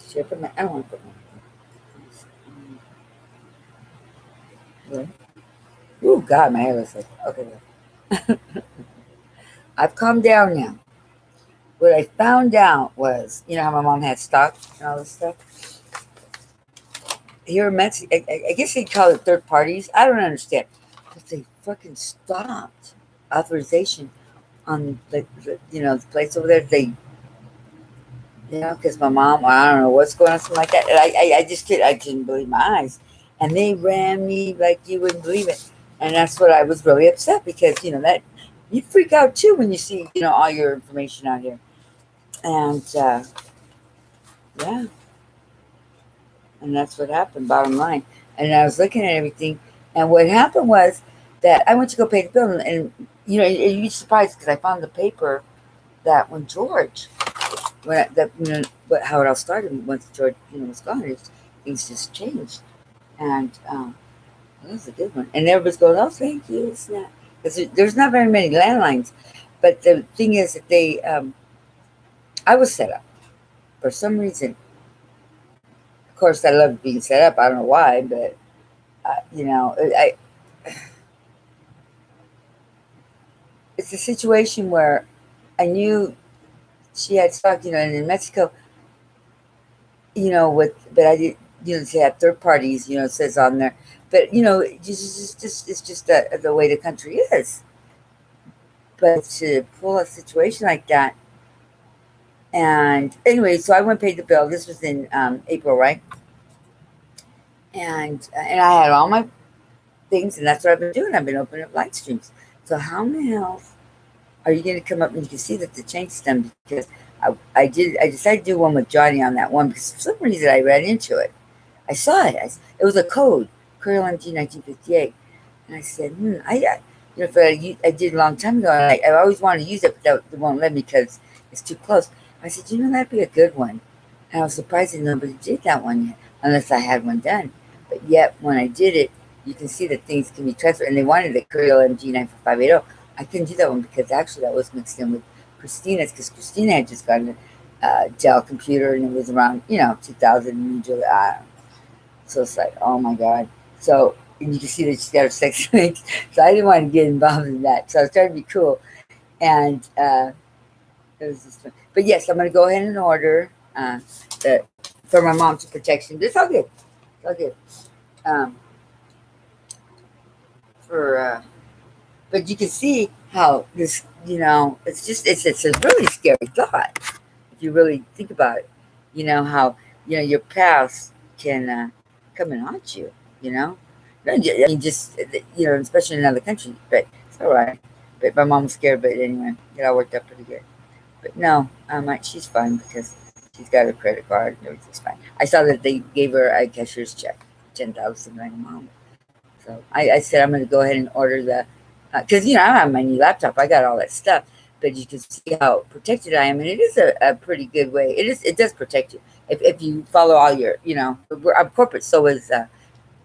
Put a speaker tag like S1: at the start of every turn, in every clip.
S1: Should I put my? I don't want to put my. Oh God, my hair looks like okay. I've calmed down now. What I found out was, you know how my mom had stock and all this stuff. Here in Mexico, I guess they call it third parties. I don't understand, but they fucking stopped authorization on the place over there. Because my mom, I don't know what's going on, something like that. And I just I couldn't believe my eyes, and they ran me like you wouldn't believe it. And that's what I was really upset because that you freak out too when you see all your information out here. And yeah, and that's what happened. Bottom line, and I was looking at everything, and what happened was that I went to go pay the bill, and you'd be surprised because I found the paper that when George but how it all started once George was gone, things just changed, and that was a good one. And everybody's going, "Oh, thank you." It's not because there's not very many landlines, but the thing is that I was set up for some reason. Of course, I love being set up. I don't know why, but it's a situation where I knew she had stock, and in Mexico, but I did, they have third parties, it says on there, but it's just the way the country is. But to pull a situation like that, and anyway, so I went and paid the bill. This was in April, right? And I had all my things, and that's what I've been doing. I've been opening up live streams. So how in the hell are you going to come up and you can see that the change done because I decided to do one with Johnny on that one because for some reason I read into it. I saw it. It was a code, Courier MG 1958. And I said, I did a long time ago, and I always wanted to use it, but they won't let me because it's too close. I said, that'd be a good one. And I was surprised that nobody did that one yet, unless I had one done. But yet, when I did it, you can see that things can be transferred. And they wanted the Courier MG 94580. I couldn't do that one because actually that was mixed in with Christina's because Christina had just gotten a Dell computer and it was around, 2000. So it's like, oh my God. So, and you can see that she's got her sex links. So I didn't want to get involved in that. So I was trying to be cool. And it was just fun. But yes, I'm going to go ahead and order for my mom's protection. But it's all good. It's all good. But you can see how this, it's a really scary thought if you really think about it. How your past can come and haunt you. I mean, just especially in another country. But it's all right. But my mom was scared. But anyway, it all worked out pretty good. But no, she's fine because she's got her credit card and everything's fine. I saw that they gave her a cashier's check, 10,000 right, mom. So I said I'm going to go ahead and order the because I have my new laptop. I got all that stuff, but you can see how protected I am, and it is a pretty good way. It does protect you if you follow all your I'm corporate. So is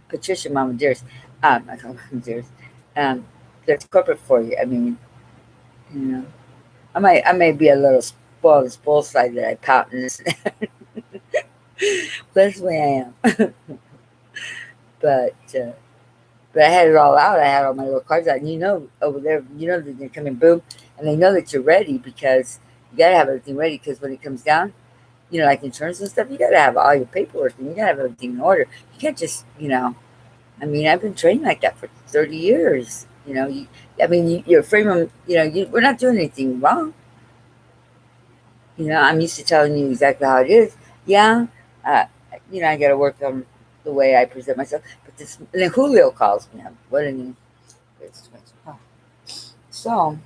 S1: Patricia, Mama Dearest. I call Mama Dearest. That's corporate for you. I mean, you know, I may be a little spoiled side that I pout and this. That's the way I am. but. But I had it all out. I had all my little cards out. And over there, that they come in, boom. And they know that you're ready because you got to have everything ready because when it comes down, like insurance and stuff, you got to have all your paperwork and you got to have everything in order. You can't just, I mean, I've been trained like that for 30 years. You're afraid of, we're not doing anything wrong. I'm used to telling you exactly how it is. Yeah, uh, I got to work on the way I present myself. But this, and then Julio calls me up. What a name. So,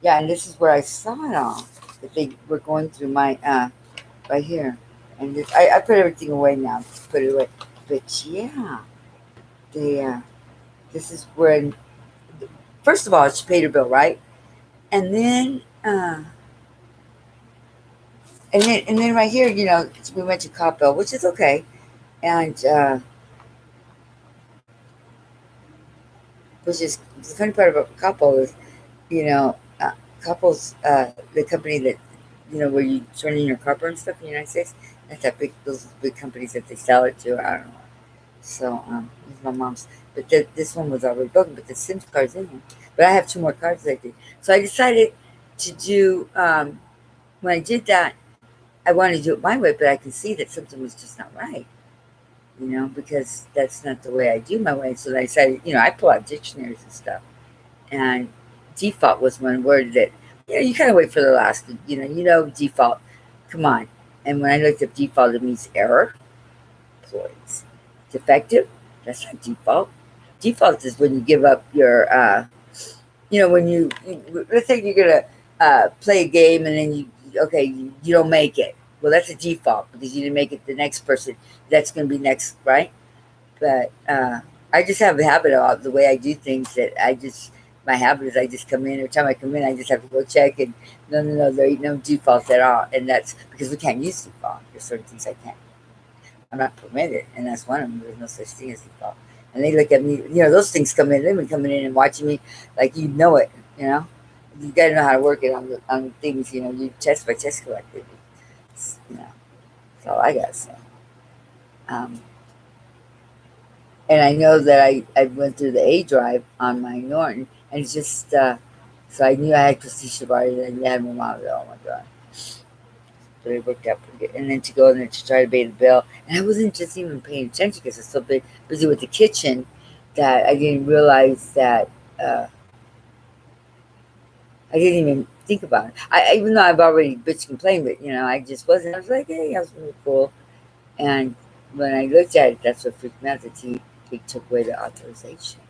S1: yeah, and this is where I saw it all. That they were going through my, right here. And I put everything away now. Just put it away. But yeah, this is when, first of all, she paid her bill, right? And then, and then right here, we went to cop bill, which is okay. And, which is the funny part about couple is, couples, the company that, where you turn in your copper and stuff in the United States, That's that big, those big companies that they sell it to. I don't know. So, it's my mom's. But this one was already broken, but the Sims card's in here. But I have two more cards I did. So I decided to do, when I did that, I wanted to do it my way, but I could see that something was just not right, because that's not the way I do my way. So I decided, I pull out dictionaries and stuff. And default was one word that, you kind of wait for the last, default. Come on. And when I looked up default, it means error, ploys. Defective, that's not default. Default is when you give up your, when let's say you're going to play a game and then okay, you don't make it. Well, that's a default because you didn't make it the next person. That's going to be next, right? But I just have a habit of the way I do things that my habit is I just come in. Every time I come in, I just have to go check. And no, no, no, there ain't no defaults at all. And that's because we can't use default. There's certain things I can't. I'm not permitted. And that's one of them. There's no such thing as default. And they look at me, those things come in. They've been coming in and watching me like you know it, you know. You got to know how to work it on things, you test by test collectively. That's all I got to say. Um, And I know that I went through the A drive on my Norton, and it's just, so I knew I had Prestige already, and I had my mom. Oh my God. So it worked out pretty good. And then to go in there to try to pay the bill, and I wasn't just even paying attention because I was so busy with the kitchen that I didn't realize that I didn't even think about it. Even though I've already bitch complained, but I just wasn't. I was like, hey, that was really cool. And when I looked at it, that's what freaked me out that he took away the authorization.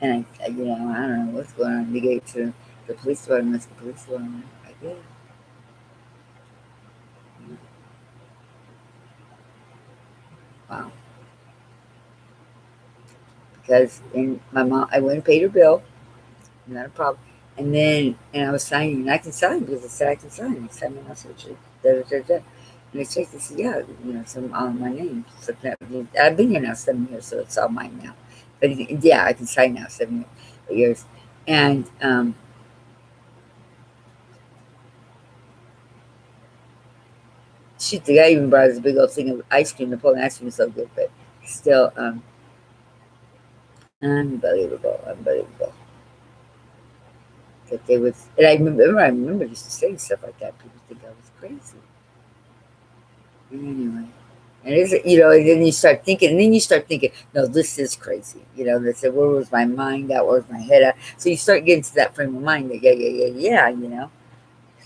S1: And I don't know what's going on. They gave it to the police department. The police department. I guess. Wow. Because in my mom, I went and paid her bill. Not a problem. And I was signing, and I can sign because it said I can sign. It said my signature. Da, da, da, da. And they checked. They said, yeah, some on my name. So I've been here now 7 years, so it's all mine now. But yeah, I can sign now 7 years. And shoot, the guy even brought us a big old thing of ice cream. The Napoleon ice cream is so good, but still, unbelievable, unbelievable. That they would, and I remember used to saying stuff like that. People think I was crazy. Anyway, and and then you start thinking, no, this is crazy. They said, where was my mind at? Where was my head at? So you start getting to that frame of mind that, yeah, yeah, yeah, yeah.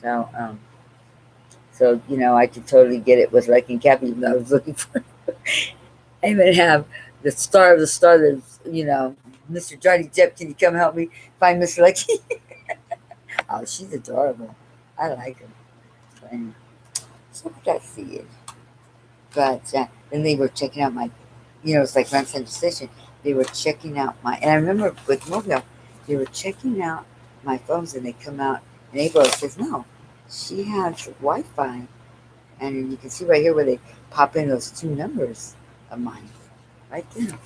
S1: So, I could totally get it with Lucky and Kathy, even though I was looking for. I even have the star of the star that's, Mr. Johnny Depp, can you come help me find Miss Lucky? Oh, she's adorable. I like her. So, anyway, so I got to see it. But then they were checking out my, it's like Grand Central Station. They were checking out and I remember with Mobile, they were checking out my phones and they come out, and April says, no, she has Wi Fi. And you can see right here where they pop in those two numbers of mine. Right there.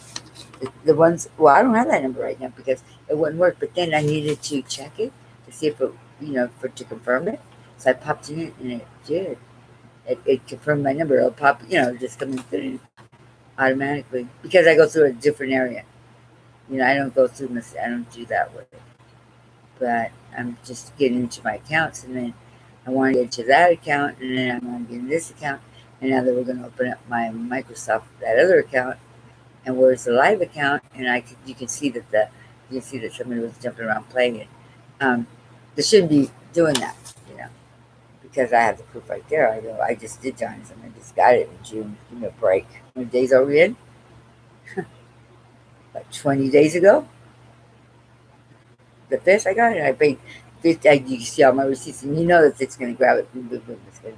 S1: The ones, well, I don't have that number right now because it wouldn't work. But then I needed to check it to see if it, to confirm it. So I popped in it and it did. It confirmed my number. It'll pop, just coming through automatically because I go through a different area. I don't go through this. I don't do that with it. But I'm just getting into my accounts, and then I want to get to that account, and then I want to get in this account. And now that we're going to open up my Microsoft that other account, and where's the live account, and you can see that somebody was jumping around playing it. They shouldn't be doing that, because I have the proof right there. I just did Johnny's, and I just got it in June. Give me a break. How many days are we in? Like 20 days ago. The fifth, I got it. I paid. You can see all my receipts, and you know that it's going to grab it. Boom, boom, boom, it's gonna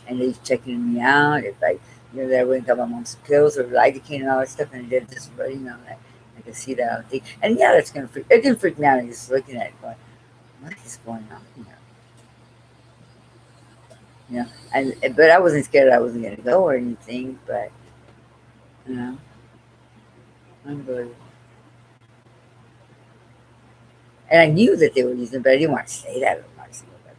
S1: and they're checking me out. If that I went got my mom's pills or lidocaine and all that stuff, and they're just running on that. I can see that on the thing. And yeah, that's going to freak. It didn't freak me out. I was just looking at it going, what is going on here? But I wasn't scared I wasn't going to go or anything, but, you know, unbelievable. And I knew that they were using it, but I didn't want to say that. I didn't want to say about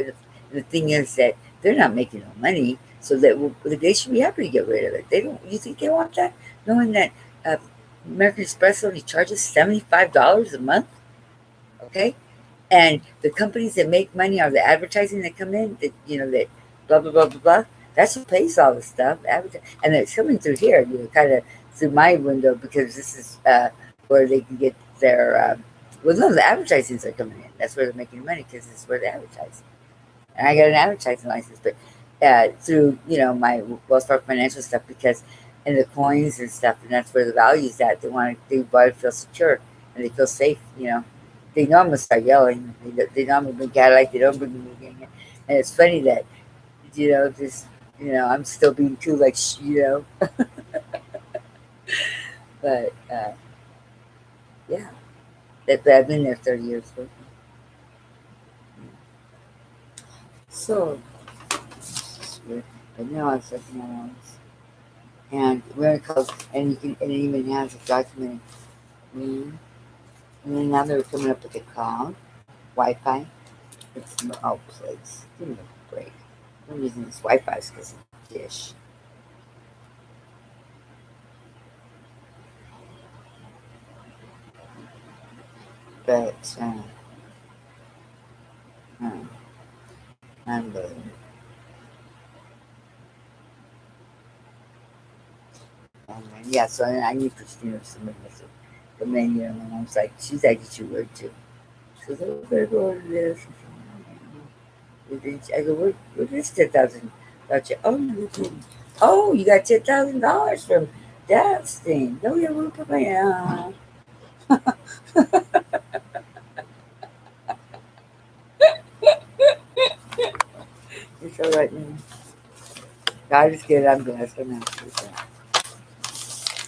S1: this. The thing is that they're not making no money, so that they should be happy to get rid of it. They don't. You think they want that, knowing that uh, American Express only charges $75 a month? Okay, and the companies that make money are the advertising that come in. That that blah blah blah blah blah. That's who pays all the stuff. And it's coming through here. Kind of through my window because this is where they can get their. Well, no, the advertisings are coming in. That's where they're making money because it's where they advertise. And I got an advertising license, but through my Wells Fargo financial stuff because and the coins and stuff, and that's where the value's at. They want to feel secure and they feel safe. They know I'm gonna start yelling. They know I'm a big guy like they don't bring me in. And it's funny that just I'm still being cool like but yeah, but I've been there 30 years. So but now I'm sucking my lungs. And we're gonna call and you can and it even has a documented mean. And then now they're coming up with the cloud, Wi-Fi. It's oh please, give me a break. I'm using this Wi-Fi because it's dish. But I'm yeah. So I knew Christina was some message. But then my mom's like, she's like, you should work too. She goes, oh, better go to this. I go, what is 10,000? Gotcha. Oh, oh, you got $10,000 from Dad's thing. Oh yeah, we'll put my It's all right, man. God is good. I'm blessed. I'm happy with that.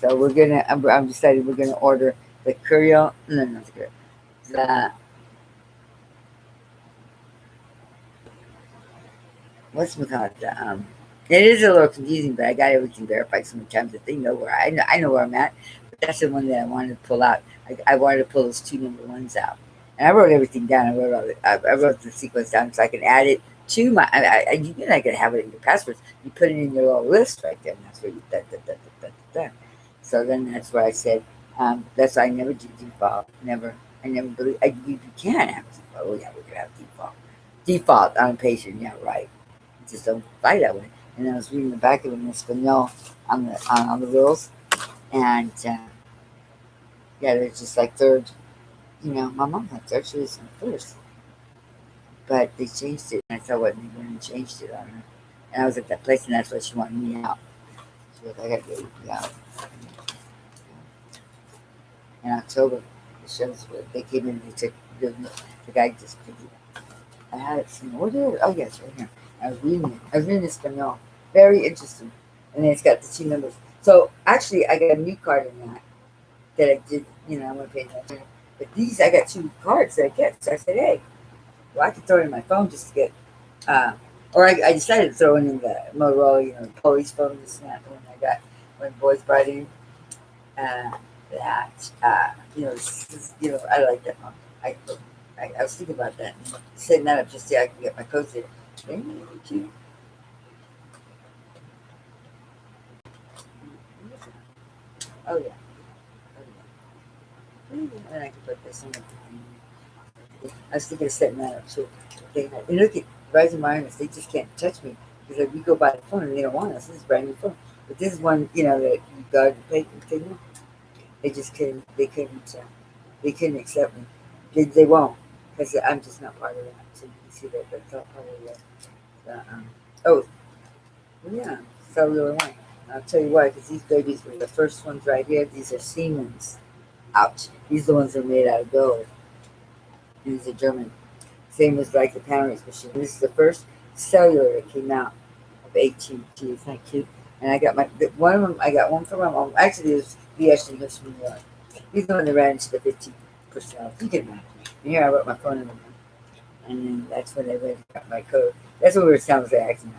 S1: So we're gonna. I'm decided we're gonna order the curry. No, not the curry. The what's it called? It is a little confusing, but I got everything verified so many times that they know where I know where I'm at. But that's the one that I wanted to pull out. I wanted to pull those two number ones out, and I wrote everything down. I wrote the sequence down so I can add it to my. I can have it in your passwords. You put it in your little list right there, and that's where you da. So then that's where I said. That's why I never do default. Never. I never believe you can have default. Oh yeah, we can have default. Default on a patient. Yeah, right. Just don't fly that way. And I was reading the back of it in Espanol on the rules, and yeah, they're just like third. My mom had third; she was in first, but they changed it. And I saw what they went and changed it on her, and I was at that place, and that's why she wanted me out. She was like, "I got to get you out." In October, the shows were they came in, they took the guy just I had it somewhere. Where did it? Oh, yeah, it's right here. I was reading it. I was reading Espanol. Very interesting. And then it's got the two numbers. So actually, I got a new card in that I did. I want to pay attention. But these, I got two cards that I get. So I said, hey, well, I could throw it in my phone just to get. Uh, or I decided to throw it in the Motorola, the police phone, this and that, the one I got when boys brought in. That I like that one. I was thinking about that, setting that up just so I can get my codes in. Maybe too. Oh yeah, oh yeah. And I can put this in. I was thinking of setting that up too. And look at Rising Miners, they just can't touch me because like, we go by the phone and they don't want us. This is a brand new phone, but this is one that you got to pay thing. They just couldn't. They couldn't accept me. They won't because I'm just not part of that. So you can see that that's not part of that. Oh yeah, cellular one. I'll tell you why, because these babies were the first ones right here. These are Siemens. Ouch. These are the ones that are made out of gold. These are German. Same as like the Panoramic machine. This is the first cellular that came out of AT&T. Isn't that cute? And I got one of them. I got one from my mom. Actually, he actually lives from New York. He's the one that ran into the 15%. You can imagine. And here I wrote my phone number, and then that's when they read my code. That's what we were sounds like accident.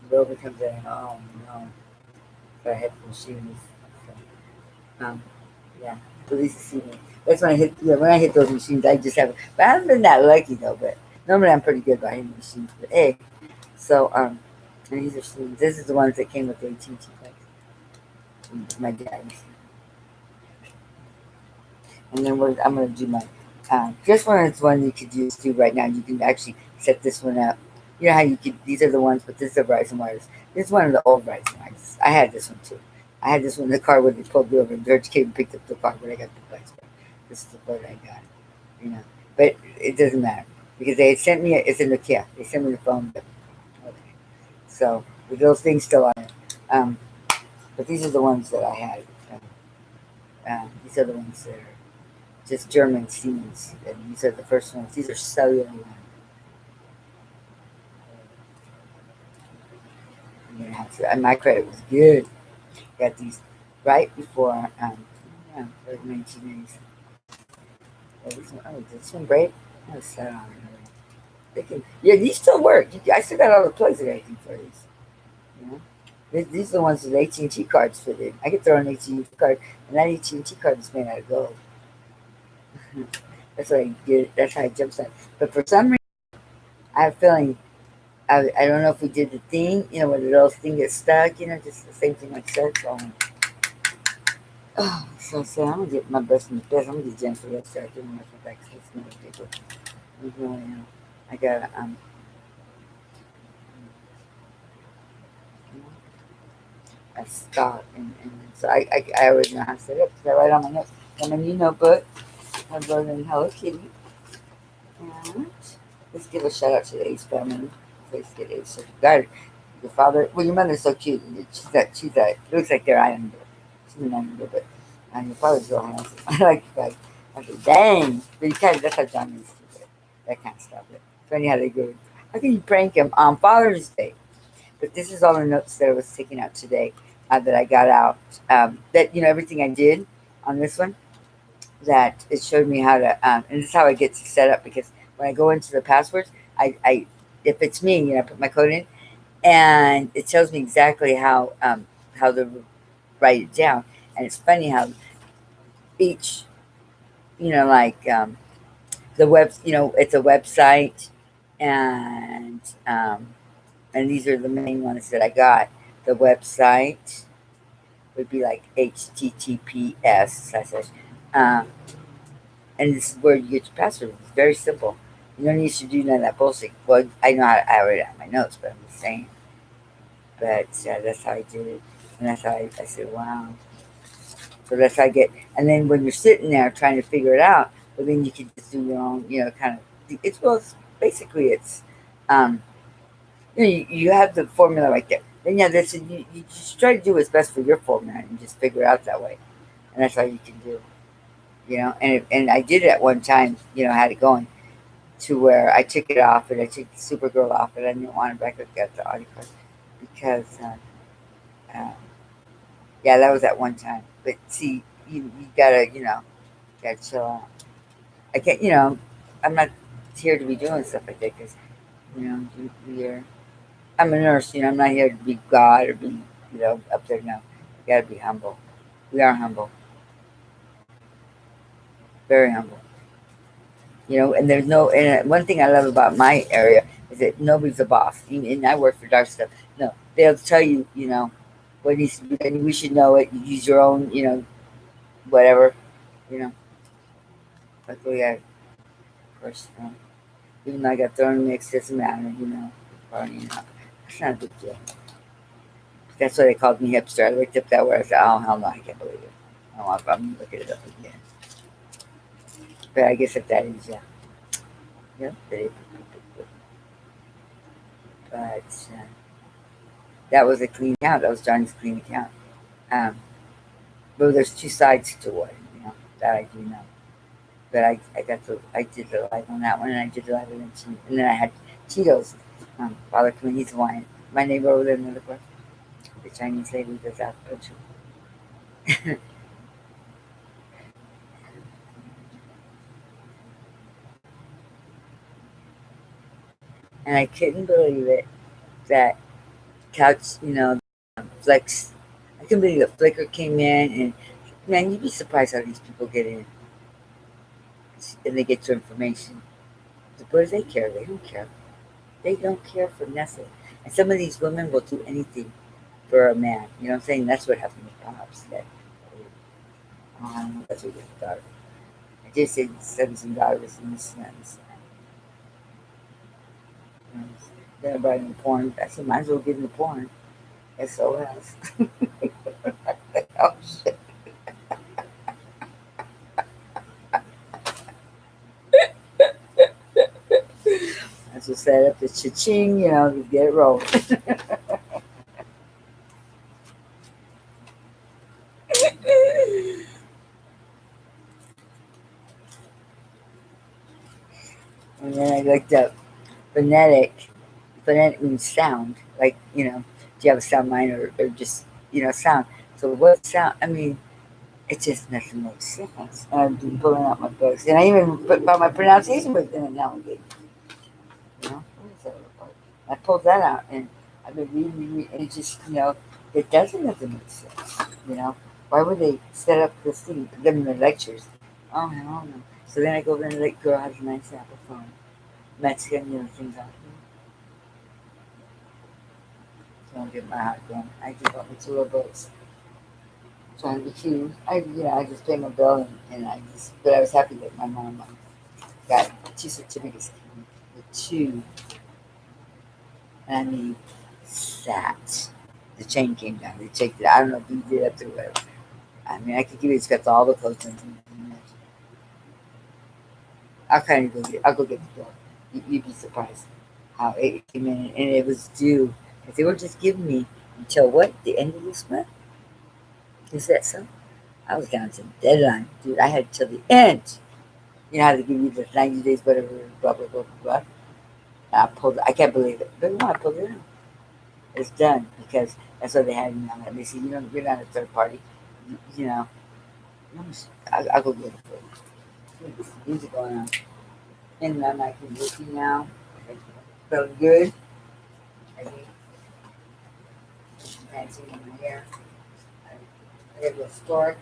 S1: The rover comes in. Oh no! So I had the machines. So, yeah, police see me. That's when I hit. Yeah, when I hit those machines, I just have. But I haven't been that lucky though. But Normally, I'm pretty good about hitting machines, but hey. So, and these are sleeves. This is the ones that came with the AT&T cards. My dad's. And then I'm going to do my, this one is one you could use too right now. You can actually set this one up. You know how you could, these are the ones, but this is the Verizon wires. This is one of the old Verizon wires. I had this one too. I had this one in the car when they pulled me over. George came and picked up the car when I got the lights back. This is the photo I got, you know. But it doesn't matter because they had sent me, it's in the Kia. They sent me the phone. But, okay. So with those things still on it. But these are the ones that I had. These are the ones that are just German Siemens. And these are the first ones. These are cellular ones. And my credit was good. Got these right before yeah, 1980s. Oh, this one break? Oh, set on. They can, yeah, these still work. I still got all the plugs and everything for these. You know, these are the ones with AT&T cards fit in. I could throw an AT&T card, and that AT&T card is made out of gold. That's what I did. That's how I jump started. But for some reason, I have a feeling I don't know if we did the thing, you know, where the little thing gets stuck, you know, just the same thing like that. So, so I'm gonna get my best in the best. I'm gonna get Jennifer to start doing my back. It's no paper. You know, I gotta I start and so I already know how to set it up. So I write on my notes. Got my new notebook. I wrote in Hello Kitty. And let's give a shout out to the Ace family. Please get Ace. So you got it. Your father, well, your mother's so cute. She's that, it looks like they're Islander. She's an Islander, but your father's real handsome. I like you guys. I said, dang. But you kind of, that's how John used to do it. That kind of stuff. But funny how they go. How can you prank him on Father's Day? But this is all the notes that I was taking out today that I got out. That, you know, everything I did on this one, that it showed me how to, and this is how I get to set up because when I go into the passwords, I if it's me, you know, I put my code in and it tells me exactly how to write it down. And it's funny how each, you know, like the web, you know, it's a website, and and these are the main ones that I got. The website would be like HTTPS slash slash, um, and this is where you get your password. It's very simple. You don't need to do none of that bullshit. Well, I know how I already have my notes, but I'm just saying. But that's how I did it, and that's how I said, wow. So that's how I get. And then when you're sitting there trying to figure it out, well, then you can just do your own, you know, kind of. It's well, it's, basically, it's, um, you know, you have the formula right there. Then yeah, this you just try to do what's best for your formula and just figure it out that way, and that's all you can do. You know, and I did it at one time. You know, I had it going to where I took it off and I took the Supergirl off and I didn't want it back. I got the audio card because. Uh, Yeah, that was at one time. But see, you gotta, you know, gotta chill out. I can't, you know, I'm not here to be doing stuff like that because, you know, you're, I'm a nurse, you know, I'm not here to be God or be, you know, up there. No, you gotta be humble. We are humble, very humble. You know, and there's no, and one thing I love about my area is that nobody's a boss. And I work for dark stuff. No, they'll tell you, you know, what needs to be done. We should know it. You use your own, you know, whatever, you know. Luckily, I course, even though I got thrown in the mix, doesn't matter, you know. Partying up. It's not a big deal. That's why they called me hipster. I looked up that word. I said, oh, hell no, I can't believe it. Oh, I'm going to look it up again. But I guess at that age, yeah. Yeah, but that was a clean account. That was Johnny's clean account. Um, but there's two sides to it, you know, that I do know. But I did the live on that one, and I did the live on and then I had Cheetos. Father Queen, he's Hawaiian. My neighbor over there in the corner, the Chinese lady does that butcher. And I couldn't believe it that couch, you know, Flex. I couldn't believe that Flickr came in, and man, you'd be surprised how these people get in and they get your information. what do they care? They don't care. They don't care for nothing. And some of these women will do anything for a man. You know what I'm saying? That's what happened with Pops. That that's what his daughter. I just said sons and daughters and sons. Then about in porn. I said, might as well get into porn. SOS. Oh shit. I just set up the cha-ching, to get it rolling. And then I looked up phonetic. Phonetic means sound. Like, do you have a sound mind or just, sound? So what sound? I mean, it just nothing makes sense. And I've been pulling out my books. And I even put by my pronunciation book in it now and again. What is that look like? I pulled that out and I've been reading, and it just, it doesn't nothing make sense. You know, why would they set up this thing, give them the lectures? Oh, hell no. So then I go over and the girl has a nice Apple phone. Mexican, things out here. Don't get my heart going. I give up my two little books. Trying to be cute. I just paid my bill but I was happy that my mom got two certificates with two, and I mean, that. The chain came down. They checked it. I don't know if you did it or whatever. I mean, I could give you it's got all the clothes and things. I'll go get the bill. You'd be surprised how it came in, and it was due. If they were just giving me until what? The end of this month? Is that so? I was down to the deadline, dude. I had till the end. You know how they give you the 90 days, whatever, blah, blah, blah, blah, blah. And I can't believe it. But no, I pulled it out. It's done because that's what they had me on. They said, you're not a third party. You know, I'll go get it for you. These are going on. And I'm like, looking now. Feeling good. I need dancing in my hair. I got a little store.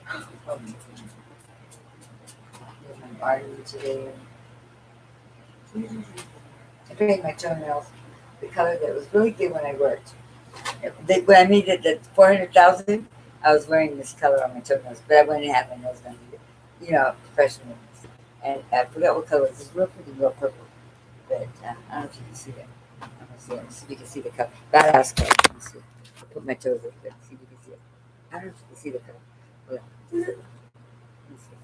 S1: Oh, my artery today. I painted my toenails the color that was really good when I worked. When I made it the 400,000, I was wearing this color on my toenails, but I went and had my nails done, professional. And I forgot what color it was. It's real pretty, real purple. But I don't know if you can see that. I'm gonna see it. So you can see the color. Badass color. Let me see. I'll put my toes up there. See if you can see it. I don't know if you can see the color. Hold on. Let me see.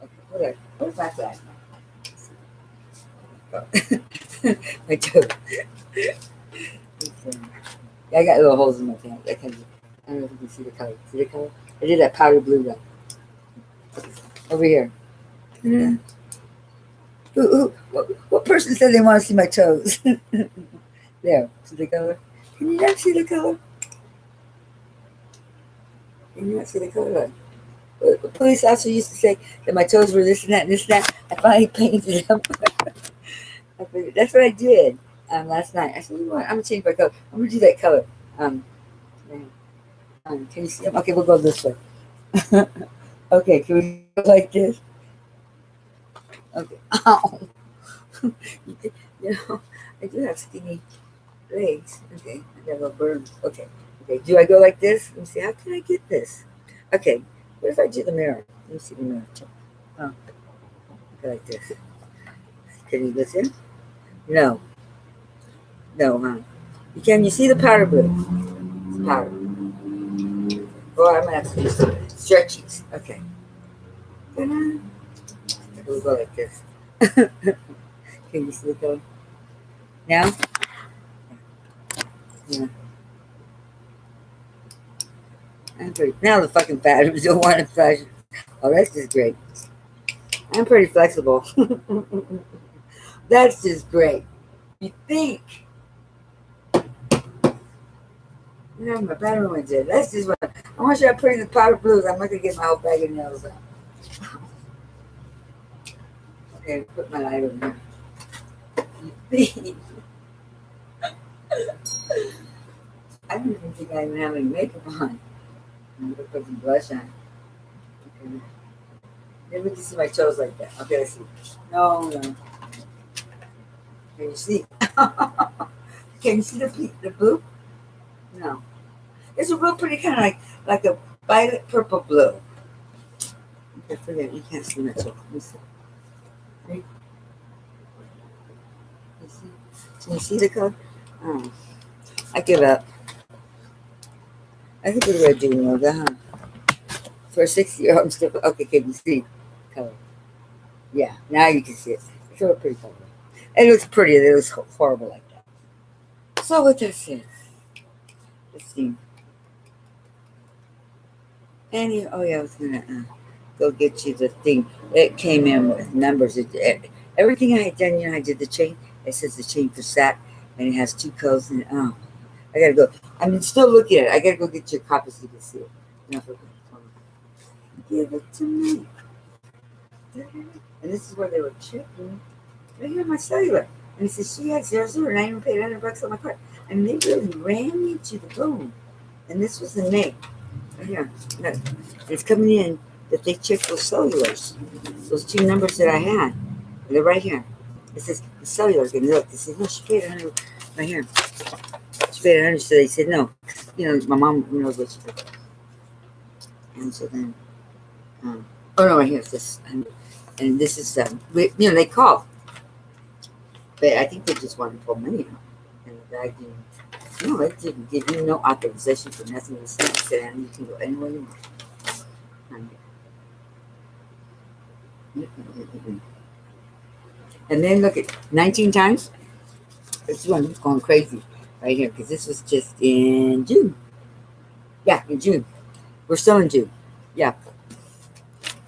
S1: Okay, hold on. Where's my flash? My toes. Yeah, I got little holes in my pants. I don't know if you can see the color. See the color? I did that powder blue though. Over here. Yeah. What person said they want to see my toes? There. See the color? Can you not see the color? Can you not see the color? The police officer used to say that my toes were this and that and this and that. I finally painted them. That's what I did last night. I said, you know what? I'm going to change my color. I'm going to do that color. Can you see them? Okay, we'll go this way. Okay, can we go like this? Okay. Ow. I do have skinny legs. Okay, I got a little burn. Okay. Okay, do I go like this? Let me see. How can I get this? Okay, what if I do the mirror? Let me see the mirror. Oh, go like this. Can you listen? No. No, huh? Can you see the powder blue? It's powder. Oh, I'm gonna have to do some stretchies. Okay. Ta-da. We'll go like this. Can you see the color? Now? Yeah. Now the fucking patterns don't want to flash. Oh, that's just great. I'm pretty flexible. That's just great. You think? My pattern went in. That's just what I want you to put in the powder blues. I'm not gonna get my whole bag of nails out. Okay, put my light over here. You think? I don't even think I even have any makeup on. I'm gonna put some blush on. Okay. Maybe we can see my toes like that. Okay, let's see. No, no. Can you see? Can you see the blue? No. It's a real pretty kind of like a violet purple blue. Okay, forget it. You can't see my toe. Let me see. Right? You see? Can you see the color? Oh, I give up. I think we're gonna do yoga, huh? For a 60-year-old, I'm still okay. Can you see color? Yeah, now you can see it. It's a real pretty color. It looks pretty. It looks horrible like that. So what that says? Let's see. Oh yeah, I was gonna go get you the thing. It came in with numbers. Everything I had done, I did the chain. It says the chain for sat, and it has two codes. And oh, I gotta go. I'm still looking at it. I gotta go get your copy so you can see it. No, give it to me. And this is where they were checking. Right here, my cellular. And he says she had 00, and I even paid $100 on my card. I mean, they really ran me to the bone. And this was the name. Right here. Look. It's coming in that they checked those cellulars. Those two numbers that I had. They're right here. It says the cellular. And look, they said, no, she paid 100 right here. She paid 100. So they said, no. My mom knows what she did. And so then, oh no, right here. It's this. And this is, they called. But I think they just wanted to pull money out. And the guy didn't. No, it didn't give you no authorization for nothing to say. He said, and you can go anywhere you want. And then look at 19 times. This one's going crazy right here because this was just in June. Yeah, in June. We're still in June. Yeah,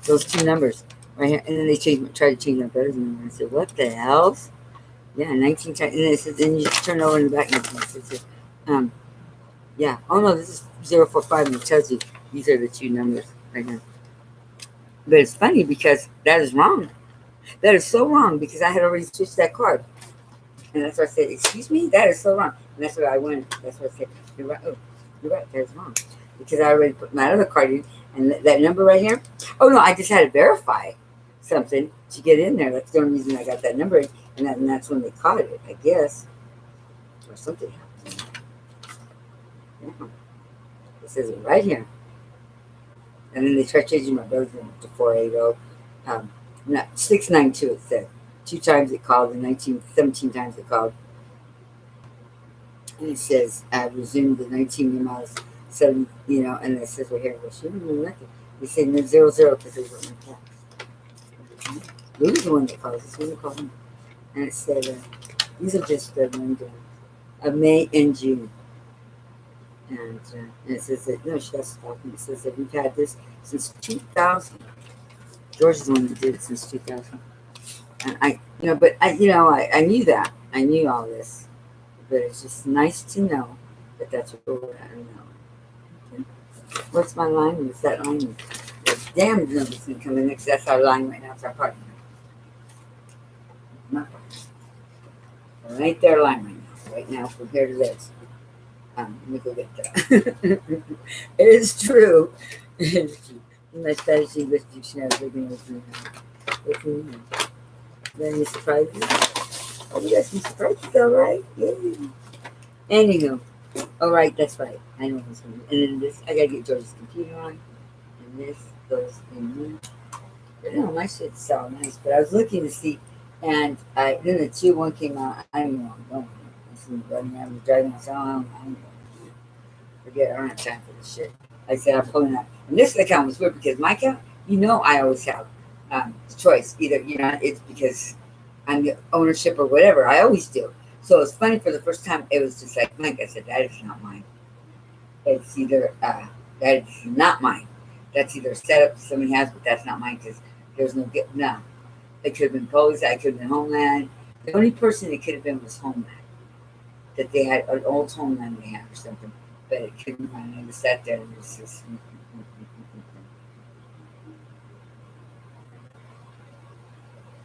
S1: those two numbers right here. And then they tried to change my brother's number. I said, what the hell? Yeah, 19 times. And it says, then you turn over in the back. And it says, yeah. Oh no, this is 045, and it tells you these are the two numbers right here. But it's funny because that is wrong. That is so wrong because I had already switched that card. And that's why I said, excuse me, that is so wrong. And that's why I went. That's why I said, you're right. Oh, you're right, that is wrong. Because I already put my other card in. And that number right here, oh no, I just had to verify something to get in there. That's the only reason I got that number. And that's when they caught it, I guess. Or something happened. Yeah. It says it right here. And then they tried changing my brother's name to 480. Not 692, it said. 2 times it called, and 17 times it called. And it says, resumed the 19 miles, 7, and it says right here, well, she didn't know nothing. They say no 00 because they were my tax. Lou's the one that calls. It's one that called him. And it said, these are just the rundown of May and June. And it says that, no, she has to talk. And it says that we've had this since 2000. George is the one that did it since 2000. And I knew that. I knew all this. But it's just nice to know that that's what we're at now. Okay. What's my line? What's that line? The damn number's going to come in next. That's our line right now. It's our partner. Right there, line right now. Right now, from here to this. Let me go get that. It is true. It is true. My strategy with dictionary living with me. Then you surprise me. Oh, you got some surprises, all right? Yeah. Anywho, all right, that's right. I know this one. And then this, I gotta get George's computer on, and this goes in here. You know, my shit's so nice, but I was looking to see, and then the 2-1 came out. I don't know. I don't know. This is running around driving myself. I don't know. Forget, I don't have time for this shit. I said, I'm pulling out. And this account was weird because my account, I always have choice. Either, it's because I'm the ownership or whatever. I always do. So it's funny for the first time, it was just like, Mike, I said, that is not mine. It's either, that is not mine. That's either a setup somebody has, but that's not mine because there's no, no. It could have been Pose, I could have been Homeland. The only person it could have been was Homeland. That they had an old Homeland they had or something. But it couldn't find it. I just sat there and it was just.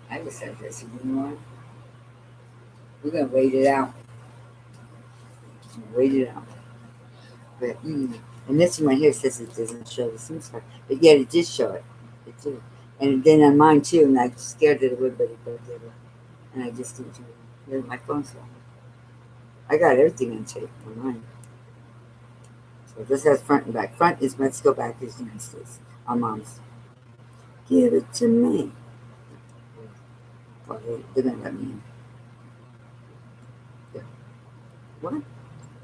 S1: I just sat there and said, you know what? We're going to wait it out. Wait it out. But, and this one right here says it doesn't show the SIM card. But yet it did show it. It did. And then on mine too, and I'm scared that it would, but it did. And I just didn't do it. My phone's on. I got everything on tape on mine. So this has front and back. Front is Mexico, back is United States. On mom's. Give it to me. Well, they're gonna let me in. Yeah. What?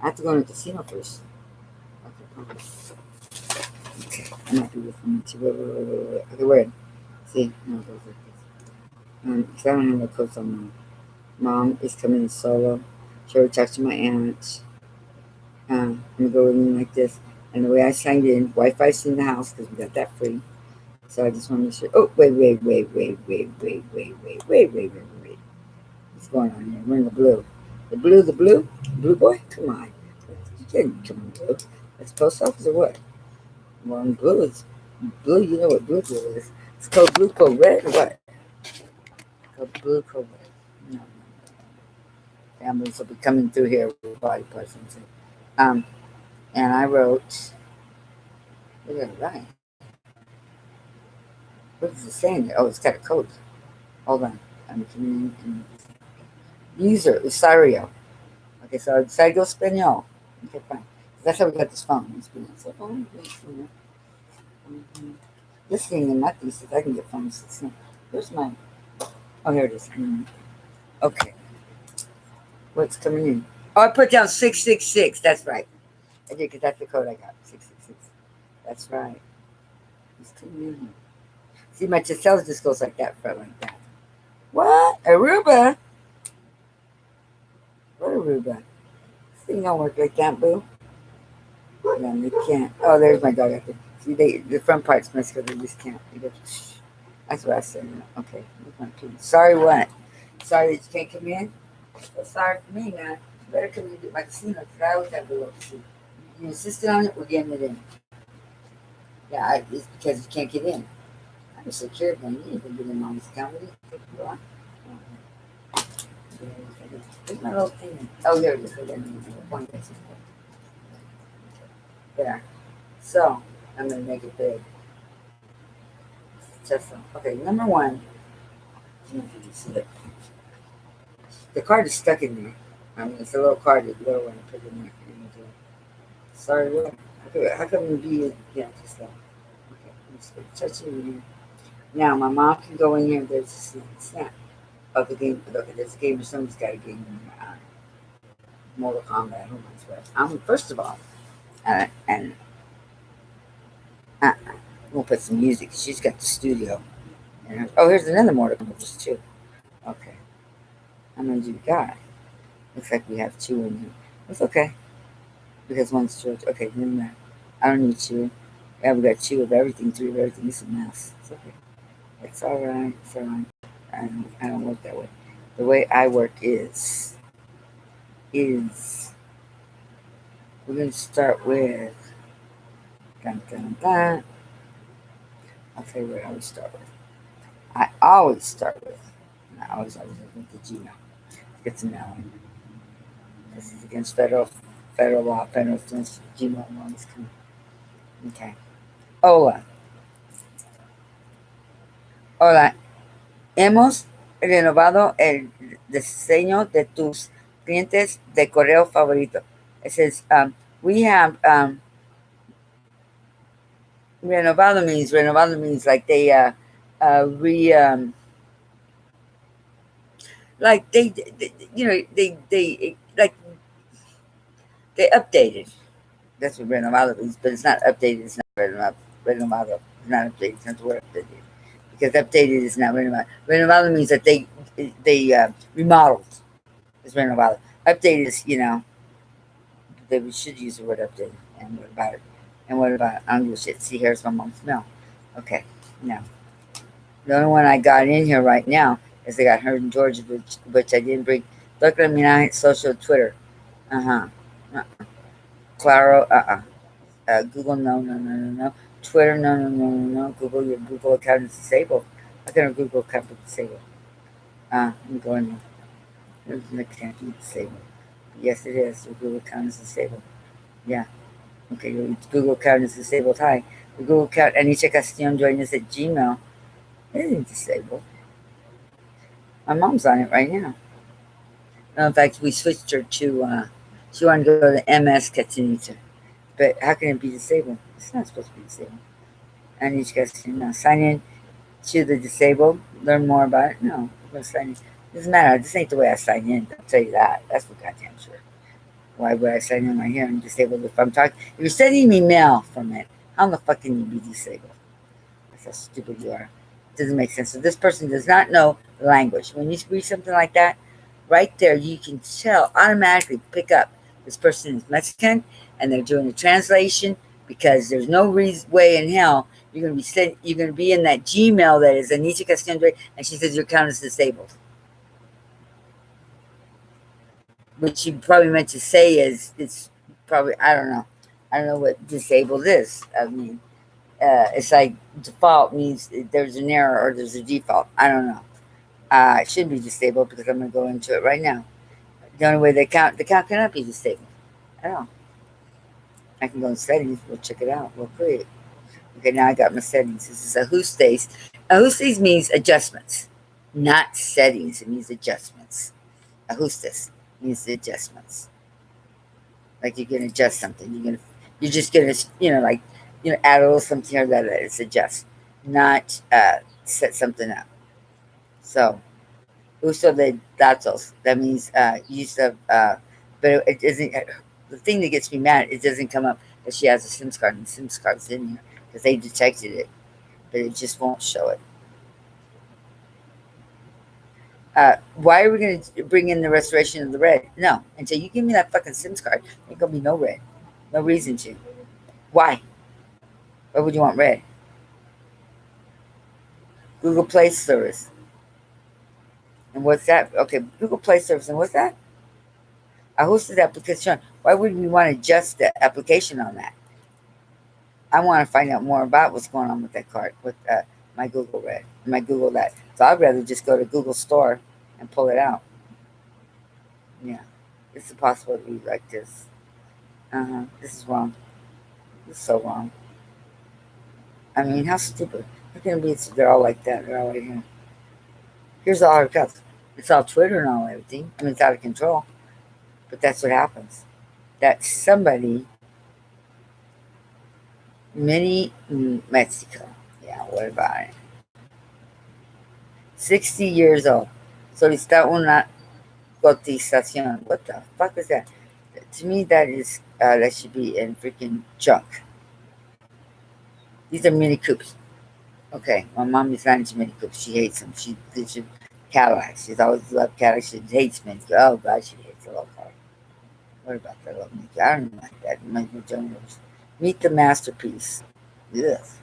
S1: I have to go to the casino first. Okay, okay. I'm not doing it for me too. Wait. Okay, wait. See? No, it goes like this. Because I don't have no coats on mine. Mom is coming solo. She already talked to my aunt. I'm gonna go in like this. And the way I signed in, Wi-Fi's in the house because we got that free. So I just want to make sure. Oh, wait. What's going on here? We're in the blue. The blue boy? Come on. You can't come on, blue. It's post office or what? Well, in blue is blue. You know what blue is. It's called blue, code red or what? Called blue, code red. No. Families will be coming through here with body parts. Um, and I wrote, what did I write? What is it saying there? Oh, it's got a code. Hold on. User, Usario. Okay, so Salgo Espanol. Okay, fine. That's how we got this phone. So, this thing and nothing says I can get phones. Where's mine? Oh, here it is. Okay. What's coming in? Oh, I put down 666. That's right. I did because that's the code I got. 666. That's right. It's coming in. See, my Giselle just goes like that, front like that. What? Aruba? What Aruba? This thing don't work like that, boo. No, they can't. Oh, there's my dog. See, the front part's messed up. They just can't. That's what I said. Okay. Sorry, what? Sorry that you can't come in? Well, sorry for me, man. You better come in and get my casino because I always have the little casino. You insisted on it, we're getting it in. Yeah, it's because you can't get in. I'm secure, man. You ain't get in on this account. What do you think you are? Where's my little thing? Oh, here it is. There. So, I'm going to make it big. Tesla. Okay, number one. I don't know if you can see it. The card is stuck in there. I mean, it's a little card, it's a little one I put in there. Sorry, what? How come you be, yeah, just that. Okay, let's touch it in here. Now, my mom can go in here, there's a snap of the game. Okay, there's a game, somebody's got a game in there. Mortal Kombat, who knows what. First of all, and we'll put some music. She's got the studio. And oh, here's another Mortal Kombat, just two. Okay. How many do you got? Looks like we have two in here. It's okay. Because one's George. Okay, never mind. I don't need two. Yeah, we got two of everything, three of everything. It's a mess. It's okay. It's alright. It's alright. I don't work that way. The way I work is we're gonna start with dun, dun, dun. I'll tell you what I always start with. I always with the Gmail. Get to know. This is against federal law, federal offense, Gmail laws. Okay. Hola. Hemos renovado el diseño de tus clientes de correo favorito. It says, we have renovado means like they like they you know they like they updated. That's what renovado means, but it's not updated. It's not renovado. Renovado is not updated. It's not the word updated because updated is not renovado. Renovado means that they remodeled. Is renovado. Updated is that we should use the word updated. And what about it? And what about English? See, here's my mom's mail. Okay, now the only one I got in here right now is I got her in Georgia, which I didn't bring. Look at me now, social Twitter. Uh-huh. Claro, Google, no. Twitter, no. Google, your Google account is disabled. How can a Google account be disabled? I'm going there. It can't be disabled. Yes, it is. Your Google account is disabled. Yeah. Okay, your Google account is disabled. Hi. The Google account, Anisha Castillo joined us at Gmail. It isn't disabled. My mom's on it right now. In fact, we switched her to, she wanted to go to MS Catinita. But how can it be disabled? It's not supposed to be disabled. I need you guys to sign in to the disabled, learn more about it. No, I'm going to sign in. Doesn't matter. This ain't the way I sign in. I'll tell you that. That's for goddamn sure. Why would I sign in right here and disabled if I'm talking? If you're sending me mail from it, how in the fuck can you be disabled? That's how stupid you are. It doesn't make sense. So this person does not know the language. When you read something like that, right there, you can tell, automatically pick up this person is Mexican and they're doing a translation because there's no way in hell you're going to be in that Gmail that is Anita Castillo and she says your account is disabled. What she probably meant to say is it's probably, I don't know. I don't know what disabled is. I mean, it's like default means there's an error or there's a default. I don't know. It should be disabled because I'm going to go into it right now. The only way the account cannot be disabled at all. I can go in settings. We'll check it out real quick. Okay, now I got my settings. This is ajustes. Ajustes means adjustments, not settings. It means adjustments. Ajustes means the adjustments. Like you're gonna adjust something. You're just gonna like add a little something here that it's adjust, not set something up. So uso de datos. That means use of but it isn't the thing that gets me mad, it doesn't come up that she has a SIM card and the SIM card's in here because they detected it, but it just won't show it. Why are we going to bring in the restoration of the red? No, until you give me that fucking SIM card, ain't gonna be no red. No reason to. Why? Why would you want red? Google Play service. And what's that? Okay, Google Play service. And what's that? I hosted application. Why would we want to adjust the application on that? I want to find out more about what's going on with that card, with my Google Red, my Google that. So I'd rather just go to Google Store and pull it out. Yeah, it's a possibility like this. This is wrong. This is so wrong. I mean, how stupid. How can it be? They're all like that. They're all right here. Here's all our cups. It's all Twitter and all everything. I mean, it's out of control. But that's what happens. That somebody, mini Mexico. Yeah, what about it? 60 years old. Solicita una cotización. What the fuck is that? To me, that should be in freaking junk. These are Mini Coopes. Okay, my mom is not into Mini Coopes. She hates them. She Cadillacs. She's always loved Cadillacs. She hates Mini Coopes. Oh, God, she hates a little car. What about that little Mini Coupe? I don't like that. It reminds me of Jones. Meet the Masterpiece. Yes.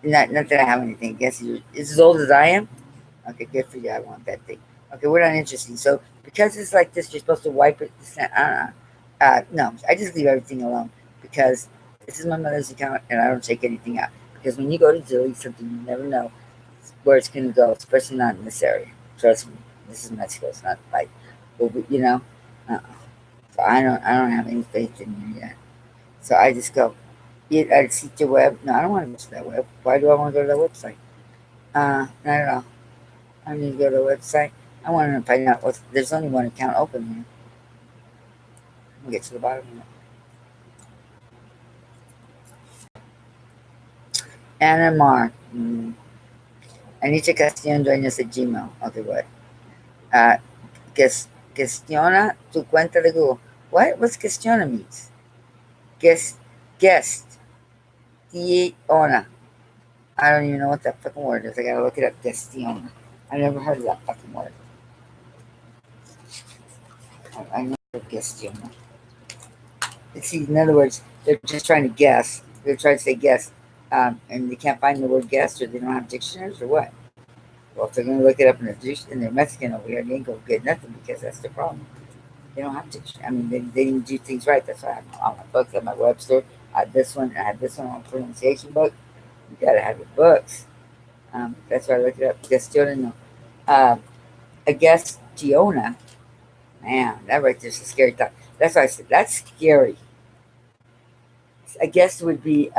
S1: Not that I have anything against you. It's as old as I am. Okay, good for you. I want that thing. Okay, we're not interested. So because it's like this, you're supposed to wipe it. No, I just leave everything alone because this is my mother's account and I don't take anything out. Because when you go to delete something, you never know where it's going to go, especially not in this area. Trust me, this is Mexico. It's not like, uh-uh. So I don't have any faith in you yet. So I just go. I see the web. No, I don't want to go to that web. Why do I want to go to that website? Not at all. I need to go to the website. I want to find out what. There's only one account open here. We'll get to the bottom of it. Anna Mar. Anita Castillo dueños de Gmail. Okay, what? Uh, Gestiona tu cuenta de Google. What? What's gestiona means? Guest. Gestiona. I don't even know what that fucking word is. I gotta look it up. Gestiona. I never heard of that fucking word. I know gestiona. See, in other words, they're just trying to guess. They're trying to say guess, and they can't find the word guess, or they don't have dictionaries, or what? Well, if they're going to look it up in their dictionary, and they're Mexican over here, they ain't going to get nothing because that's the problem. They don't have dictionary. I mean, they didn't do things right. That's why I have all my books. I have my Webster. I have this one. I have this one on pronunciation book. You got to have your books. That's why I look it up. Gestiona, no. A gestiona. Man, that right there's a scary thought. That's why I said that's scary. I guess it would be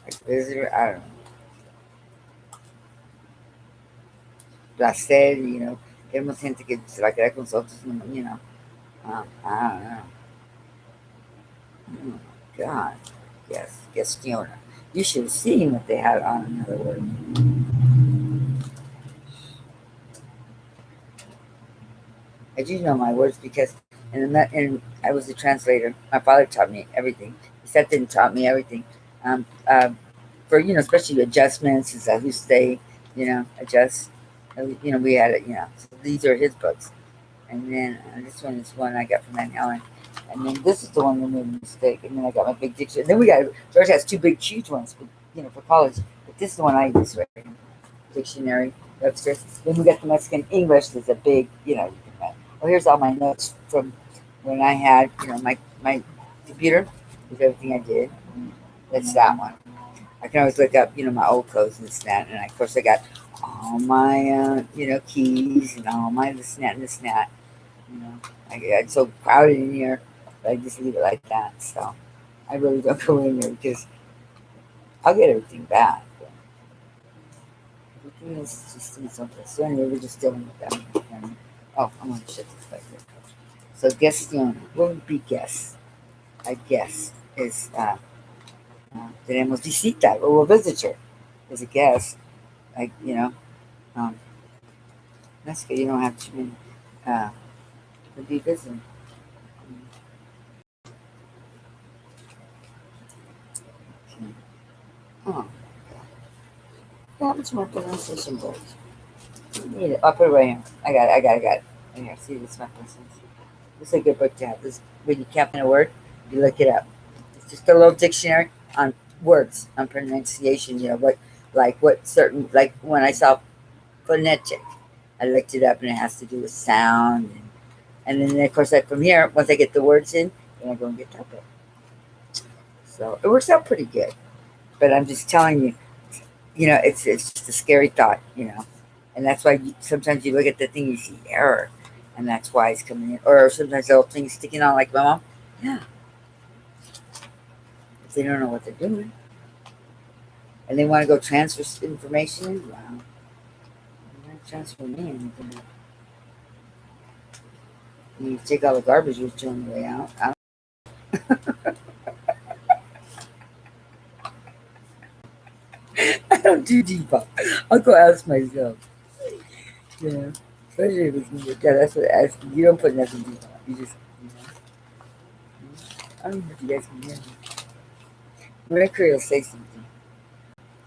S1: Like visitor, I don't know. Placer, queremos gente que se va a quedar con nosotros, I don't know. Oh, God. Yes, Gestiona. You should have seen what they had on, in other words. I do know my words because I was a translator. My father taught me everything. He sat there and taught me everything. Um, uh, for, especially adjustments, is who stay, adjust. We had it, so these are his books. And then this one is one I got from Aunt Helen. And then this is the one that made a mistake. And then I got my big dictionary. Then George has two big, huge ones, for college. But this is the one I use right now. Dictionary, Webster. Then we got the Mexican English. There's a big, well, here's all my notes from when I had, my computer with everything I did. That's that one. I can always look up, my old clothes and this and that. And of course, I got all my, keys and all my this and that and this and that. You know, it's so crowded in here, but I just leave it like that. So I really don't go in there because I'll get everything back. Everything is just in something. So anyway, we're just dealing with that. And, oh, I'm going to shut this back here. So gestión, what would be guess? I guess is tenemos visita or a visitor is a guest. Like, um, that's good. You don't have too many to be visiting. Okay. Oh, what happened to my pronunciation book? Need it. I'll put it right here. I got it. Right here. See, this is my pronunciation. This is a good book to have. This when you can't find a word, you look it up. It's just a little dictionary on words, on pronunciation. What certain, like when I saw phonetic, I looked it up and it has to do with sound. And then, of course, from here, once I get the words in, then I go and get that book. So it works out pretty good. But I'm just telling you, it's just a scary thought, and that's why sometimes you look at the thing, you see error, and that's why it's coming in. Or sometimes the little things sticking on, like my mom. Yeah, if they don't know what they're doing, and they want to go transfer information. Wow, you're not transfer me anything. You take all the garbage you're throwing away out. I don't do Depop. I'll go ask myself. Yeah, especially if it's me. Yeah, that's what asking. You don't put nothing Depop. You just, I don't know if you guys can hear me. Mercury will say something.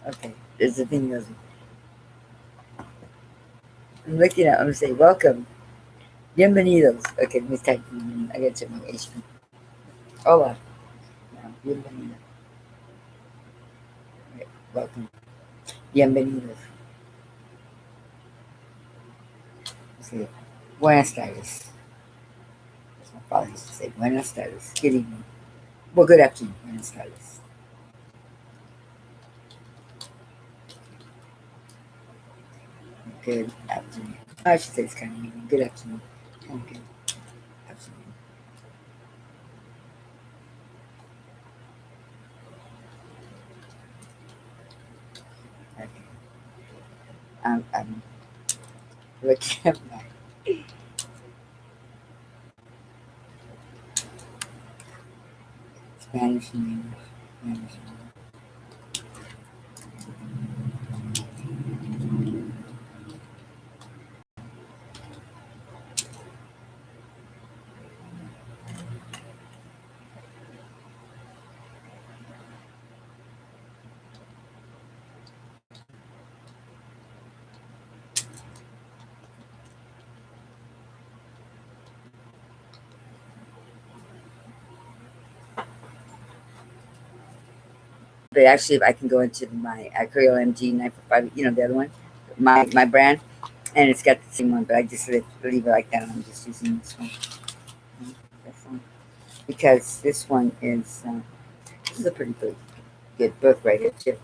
S1: Okay, there's the thing goes. I'm looking at. I'm gonna say welcome, bienvenidos. Okay, let me type. I got to my HP. Hola, no, bienvenido. Right, welcome, bienvenidos. See, buenas tardes. That's my father used to say. Buenas tardes. Good evening. Well, good afternoon. Buenas tardes. Good afternoon. I should say it's kind of evening. Good afternoon. Okay. Afternoon. Okay. I'm looking at my Spanish and English. Spanish and English. But actually, if I can go into my Creole MG 945, the other one, my brand, and it's got the same one, but I just leave it like that. And I'm just using this one. This one. Because this is a pretty good book right here, too.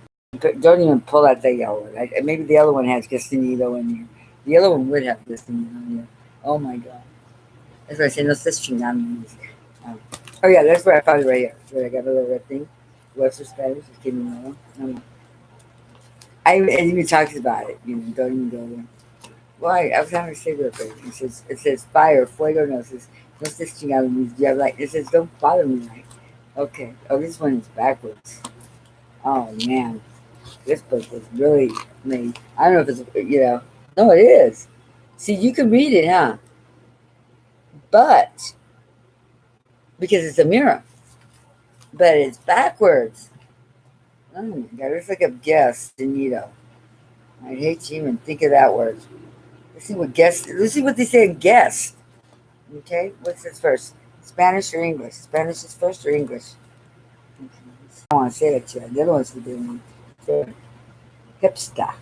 S1: Don't even pull out the yellow one. Maybe the other one has Castanilo in here. The other one would have Castanilo in here. Oh my God. That's why I say no such chingando. Oh yeah, that's where I found it right here. Where I got a little red thing. What's her Spanish? You kidding me? I it even talks about it. Don't even go there. Well, I was having a cigarette break. It says fire, fuego. No, it says no stitching out of me. Do you have like? It says don't bother me. Like, okay. Oh, this one is backwards. Oh man, this book was really made. I don't know if it's. No, it is. See, you can read it, huh? But because it's a mirror, but it's backwards. Oh my god, it's like a guess, Denito. I hate to even think of that word. Let's see what guess. Let's see what they say in guess. Okay, what's this first? Spanish or English? Spanish is first or English? Okay. I don't want to say that to you. The other ones we didn't. So, hipster.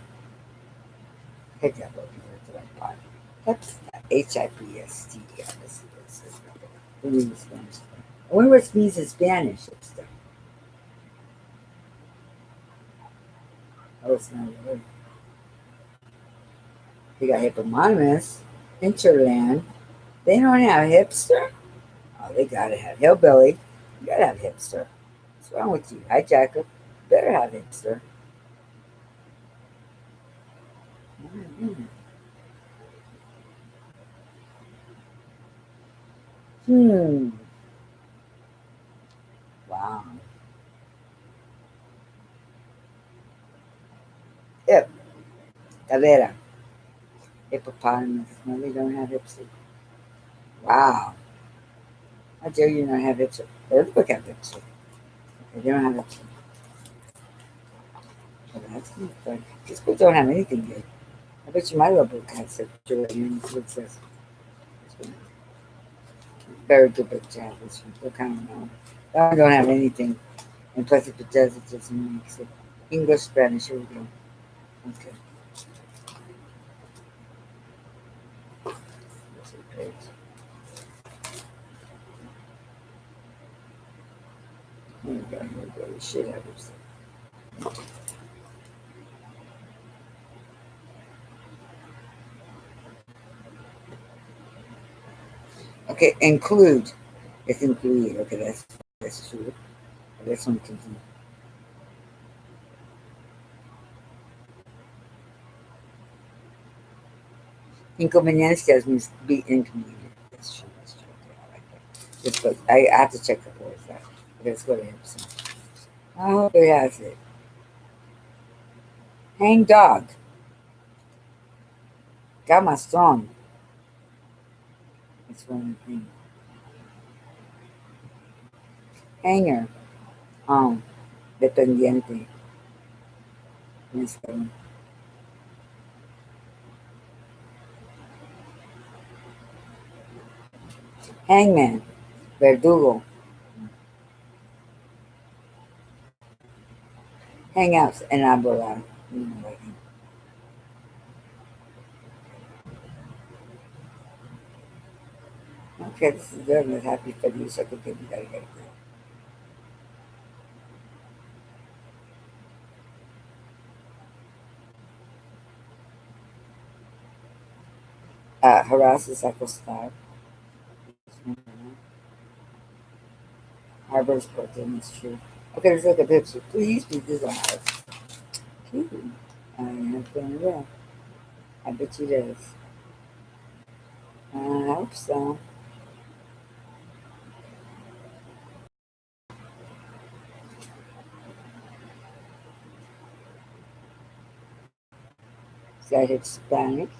S1: Hit that book. That's what I thought. Hipster. Hipster. Let's see what it says. We'll read the Spanish. I wonder what it means in Spanish. Hipster. Oh, it's not a word. They got hippopotamus, hinterland. They don't have hipster? Oh, they gotta have hillbilly. You gotta have hipster. What's wrong with you? Hi, Jacob. Better have hipster. Mhm. Hmm. Wow. Hip. Cadera. Hippopotamus. No, they don't have hipster. Wow. How dare you not have hipster? Bird book have hipster. They don't have hipster. Oh, that's kind of fun. These books don't have anything good. I bet you my little book has hipster right here. And this is what it says. Very good book to have this one. They're kind of known. That one don't have anything. And plus, if it does, it doesn't make sense. English, Spanish. Here we go. Okay. That's a page. Here we go. Here we go. We should have it. Okay. Include. It's included. Okay, that's true. That's one continue. Inconveniencias means be inconvenient. That's true. That's true. Okay, I like that. This book. I have to check the words out. Okay, let's go to him. I hope it has it. Hang dog. Got my song. That's one thing. Hanger. Dependiente. That's the one. Hangman. Verdugo. Hangouts. Enamorado. Like, okay, this is good. I'm happy for you. So I could give you that again. Harasses acostar. Harbors protein is true. Okay, let's look at picture. Please be desired. Cute. I have fun with that. I bet you it is. I hope so. See, I hit Spanish.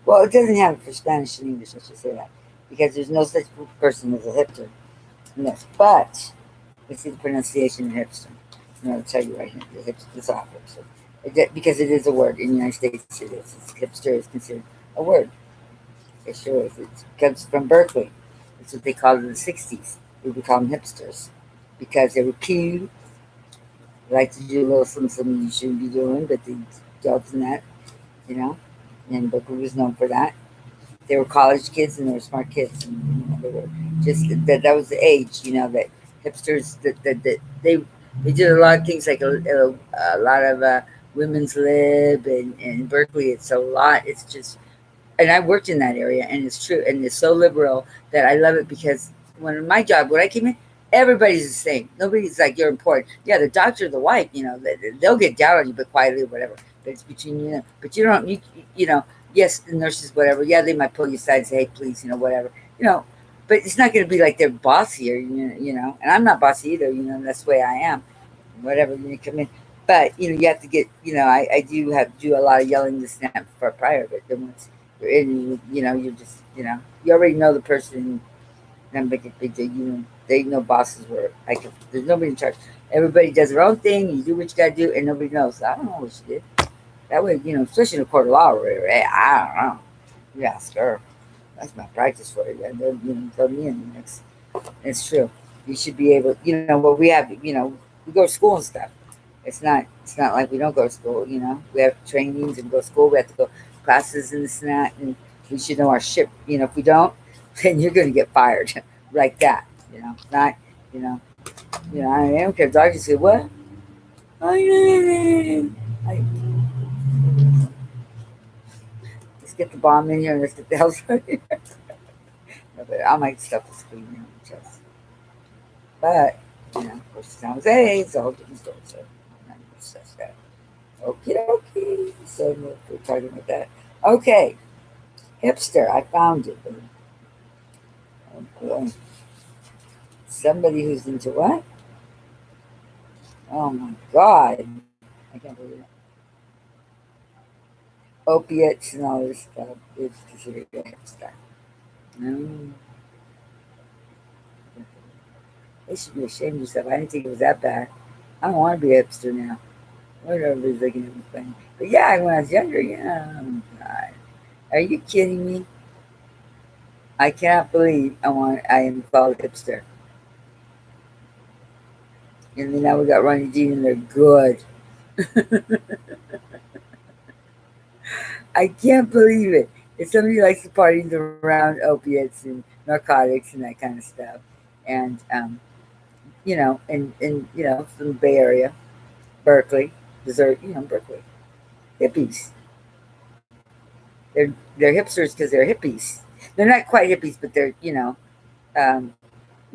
S1: Well, it doesn't have it for Spanish and English, I should say that. Because there's no such person as a hipster. Yes, but let's see the pronunciation of hipster. I'm going to tell you right here. The hipster, it's off hipster. Because it is a word. In the United States, it is. Hipster is considered a word. It sure is. It comes from Berkeley. That's what they called it in the 60s. We would call them hipsters. Because they were cute, like to do a little something you shouldn't be doing, but they adults in that, you know, and Berkeley was known for that. They were college kids and they were smart kids, and they were just that was the age, that hipsters that they did a lot of things like a lot of women's lib and in Berkeley. It's a lot. It's just and I worked in that area, and it's true, and it's so liberal that I love it because when I came in, everybody's the same. Nobody's like you're important. Yeah, the doctor, the wife, they'll get down on you, but quietly or whatever. But it's between you, but you don't, you know, yes, the nurses, whatever. Yeah, they might pull you aside and say, hey, please, whatever, you know. But it's not going to be like they're bossy or and I'm not bossy either. That's the way I am. Whatever when you come in, but you have to get. I do have to do a lot of yelling to snap for prior, but then once you're in, you're just, you already know the person. And make it big deal. They know bosses were like, there's nobody in charge. Everybody does their own thing. You do what you got to do, and nobody knows. So I don't know what she did. That way, especially in a court of law, right? I don't know. You ask her. That's my practice for you. And then, throw me in the mix. It's true. You should be able, what we have, we go to school and stuff. It's not like we don't go to school, We have trainings and go to school. We have to go classes and this and that, and we should know our ship. If we don't, then you're going to get fired like that. Not, you know, I don't care. Doctors say, what? I, let's get the bomb in here and let's get the hell out of here. No, but I might stuff the screen in the chest. But, of course, sounds hey, it's all different story. So, I'm not going to discuss that. Okay, okay. So, we're talking about that. Okay, hipster. I found it. Oh, boy. Somebody who's into what? Oh, my God. I can't believe it. Opiates and all this stuff is considered a hipster. Mm. They should be ashamed of themselves. I didn't think it was that bad. I don't want to be a hipster now. Whatever everybody's looking at me funny. But yeah, when I was younger, yeah. Oh, God. Are you kidding me? I cannot believe I am called hipster. And then now we got Ronnie Dean and they're good. I can't believe it. If somebody likes to party around opiates and narcotics and that kind of stuff, and from the Bay Area, Berkeley, desert, Berkeley, hippies. They're hipsters because they're hippies. They're not quite hippies, but they're um,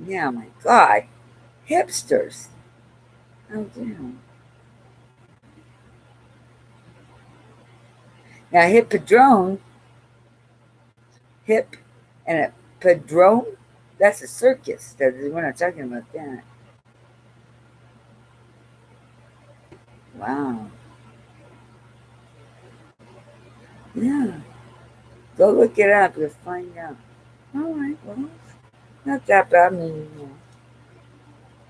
S1: yeah, my God, hipsters. Oh damn. Now hip padrone, hip, and a padrone. That's a circus. We're not talking about that. Wow. Yeah. Go look it up. You'll find out. All right. Well, not that bad. I mean,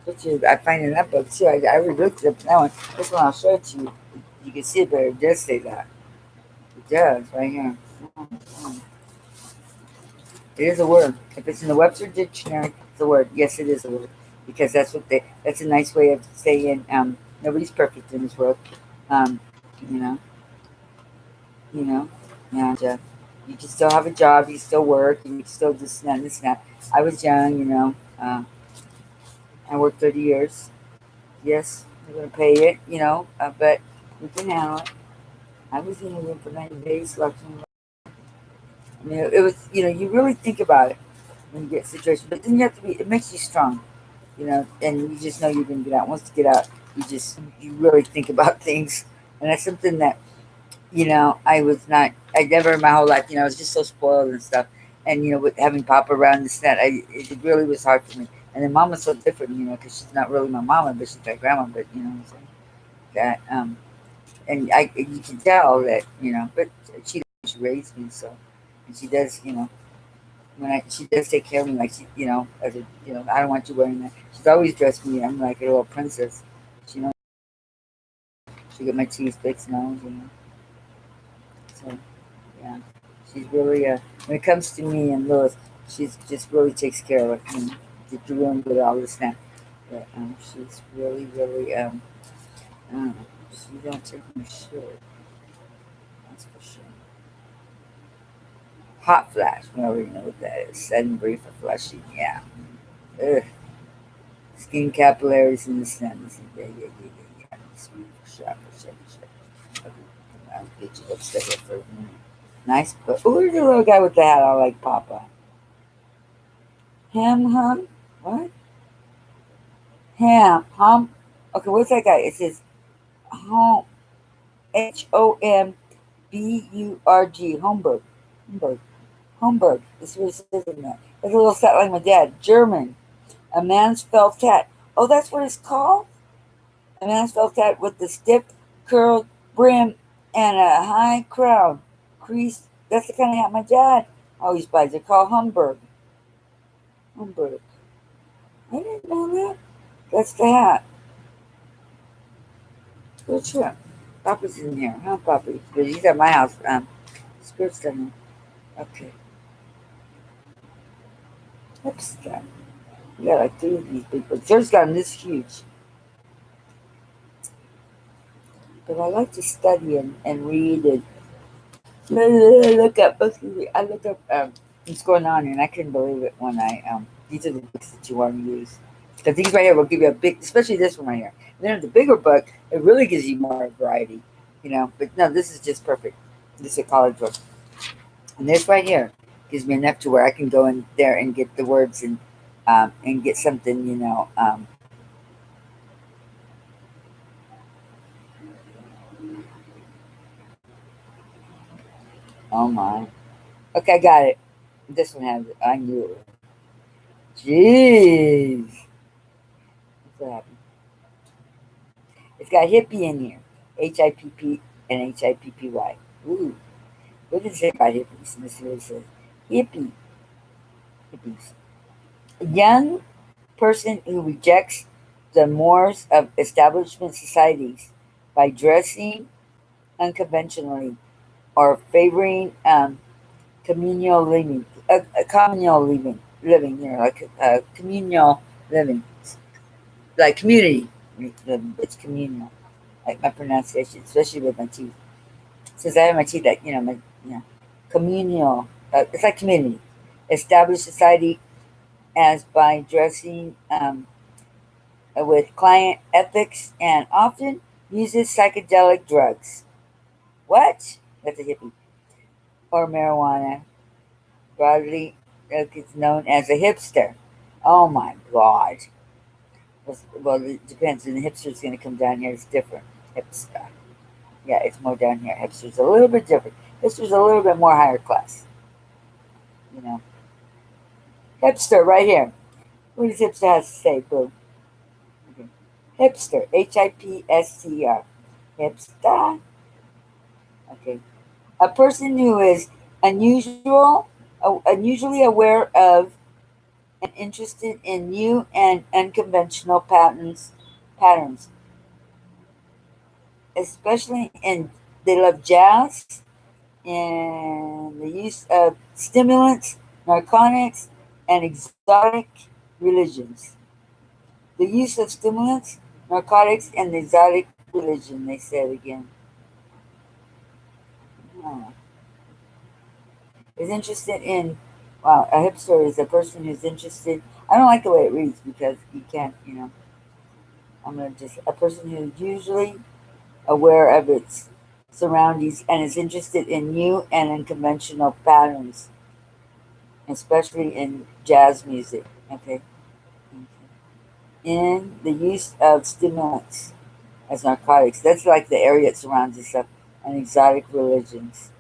S1: I find in that book too. I already looked up that one. This one I'll show it to you. You can see it, but it does say that. It does right here. Mm. It is a word. If it's in the Webster dictionary, it's a word. Yes, it is a word because That's a nice way of saying nobody's perfect in this world. Um, you know. You know, and you can still have a job, you can still work, and you can still this and that and this and that. I was young, I worked 30 years. Yes, I'm going to pay it, but we can handle it. I was in the room for 90 days, watching. It was, you really think about it when you get situations, but then you have to it makes you strong, and you just know you're going to get out. Once you get out, you really think about things. And that's something that I never in my whole life, I was just so spoiled and stuff. And, with having Papa around this, that, it really was hard for me. And then Mama's so different, because she's not really my mama, but she's my grandma, but, you know what I'm saying? And you can tell that, but she raised me, so, and she does, she does take care of me, like, as a, I don't want you wearing that. She's always dressed me, I'm like a little princess. She knows, she get my teeth fixed now, So, yeah, she's really when it comes to me and Lewis, she's just really takes care of me. Get the room with all this now. But she's really, really I don't know, she don't take my shit. That's for sure. Hot flash. We already know what that is. Sudden brief of flushing. Yeah. Ugh. Skin capillaries in the sun. Yeah, yeah, yeah, yeah, yeah. For sure, for sure, for sure. Okay. I'll get you upstairs for a minute. Nice. But who's the little guy with the hat? I like Papa. Ham, hum? What? Ham, hum? Okay, what's that guy? It says home. Homburg. Homburg. Homburg. Homburg. This is what it says in there. It's a little set like my dad. German. A man's felt hat. Oh, that's what it's called? A man's felt hat with the stiff, curled brim and a high crown. Crease. That's the kind of hat my dad always buys. They're called Homburg. Homburg. I didn't know that. That's the hat. Good trip. Papa's in here, huh, Papa? But he's at my house. Skirt's down here. Okay. Hipster. We got like three of these big books. There's got them this huge. But I like to study and read and look up. I look up what's going on, and I couldn't believe it when these are the books that you want to use. Because these right here will give you a big, especially this one right here. And then the bigger book, it really gives you more variety, you know. But no, this is just perfect. This is a college book. And this right here gives me enough to where I can go in there and get the words and get something, you know. Oh my. Okay, I got it. This one has it. I knew it. Jeez. What's that happened? It's got hippie in here. HIPP and HIPPY. Ooh. What does it say about hippies? Let's see what it says. Hippie. Hippies. A young person who rejects the mores of establishment societies by dressing unconventionally or favoring communal living, communal living, you know, like communal living, like community. It's communal, like my pronunciation, especially with my teeth. Since I have my teeth, like you know, communal. It's like community, established society as by dressing with client ethics and often uses psychedelic drugs. What? That's a hippie. Or marijuana. Broadly, it's known as a hipster. Oh my God. Well, it depends. And the hipster's going to come down here. It's different. Hipster. Yeah, it's more down here. Hipster's a little bit different. Hipster's a little bit more higher class. You know. Hipster, right here. What does hipster have to say, boo? Okay. Hipster. HIPSTR. Hipster. Okay. A person who is unusually aware of and interested in new and unconventional patterns, especially in they love jazz and the use of stimulants, narcotics, and exotic religions. The use of stimulants, narcotics, and exotic religion. They said again. Oh. Is interested in. Wow, a hipster is a person who's interested. I don't like the way it reads because you can't, you know. I'm gonna just a person who's usually aware of its surroundings and is interested in new and unconventional patterns, especially in jazz music. Okay. In the use of stimulants as narcotics. That's like the area that surrounds itself and exotic religions.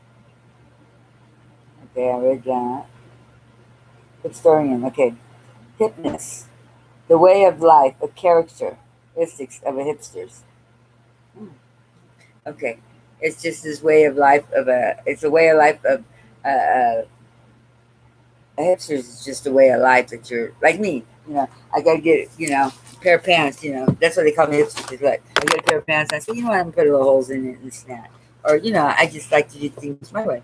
S1: Okay, I read that. Historian. Okay. Hipness. The way of life, a characteristics of a hipsters. Hmm. Okay. It's just this way of life of a. It's a way of life of a hipsters is just a way of life that you're like me. You know, I gotta get a pair of pants. You know, that's what they call me hipsters. Like I get a pair of pants. I say, you know what, I'm gonna put little holes in it and snap. Or I just like to do things my way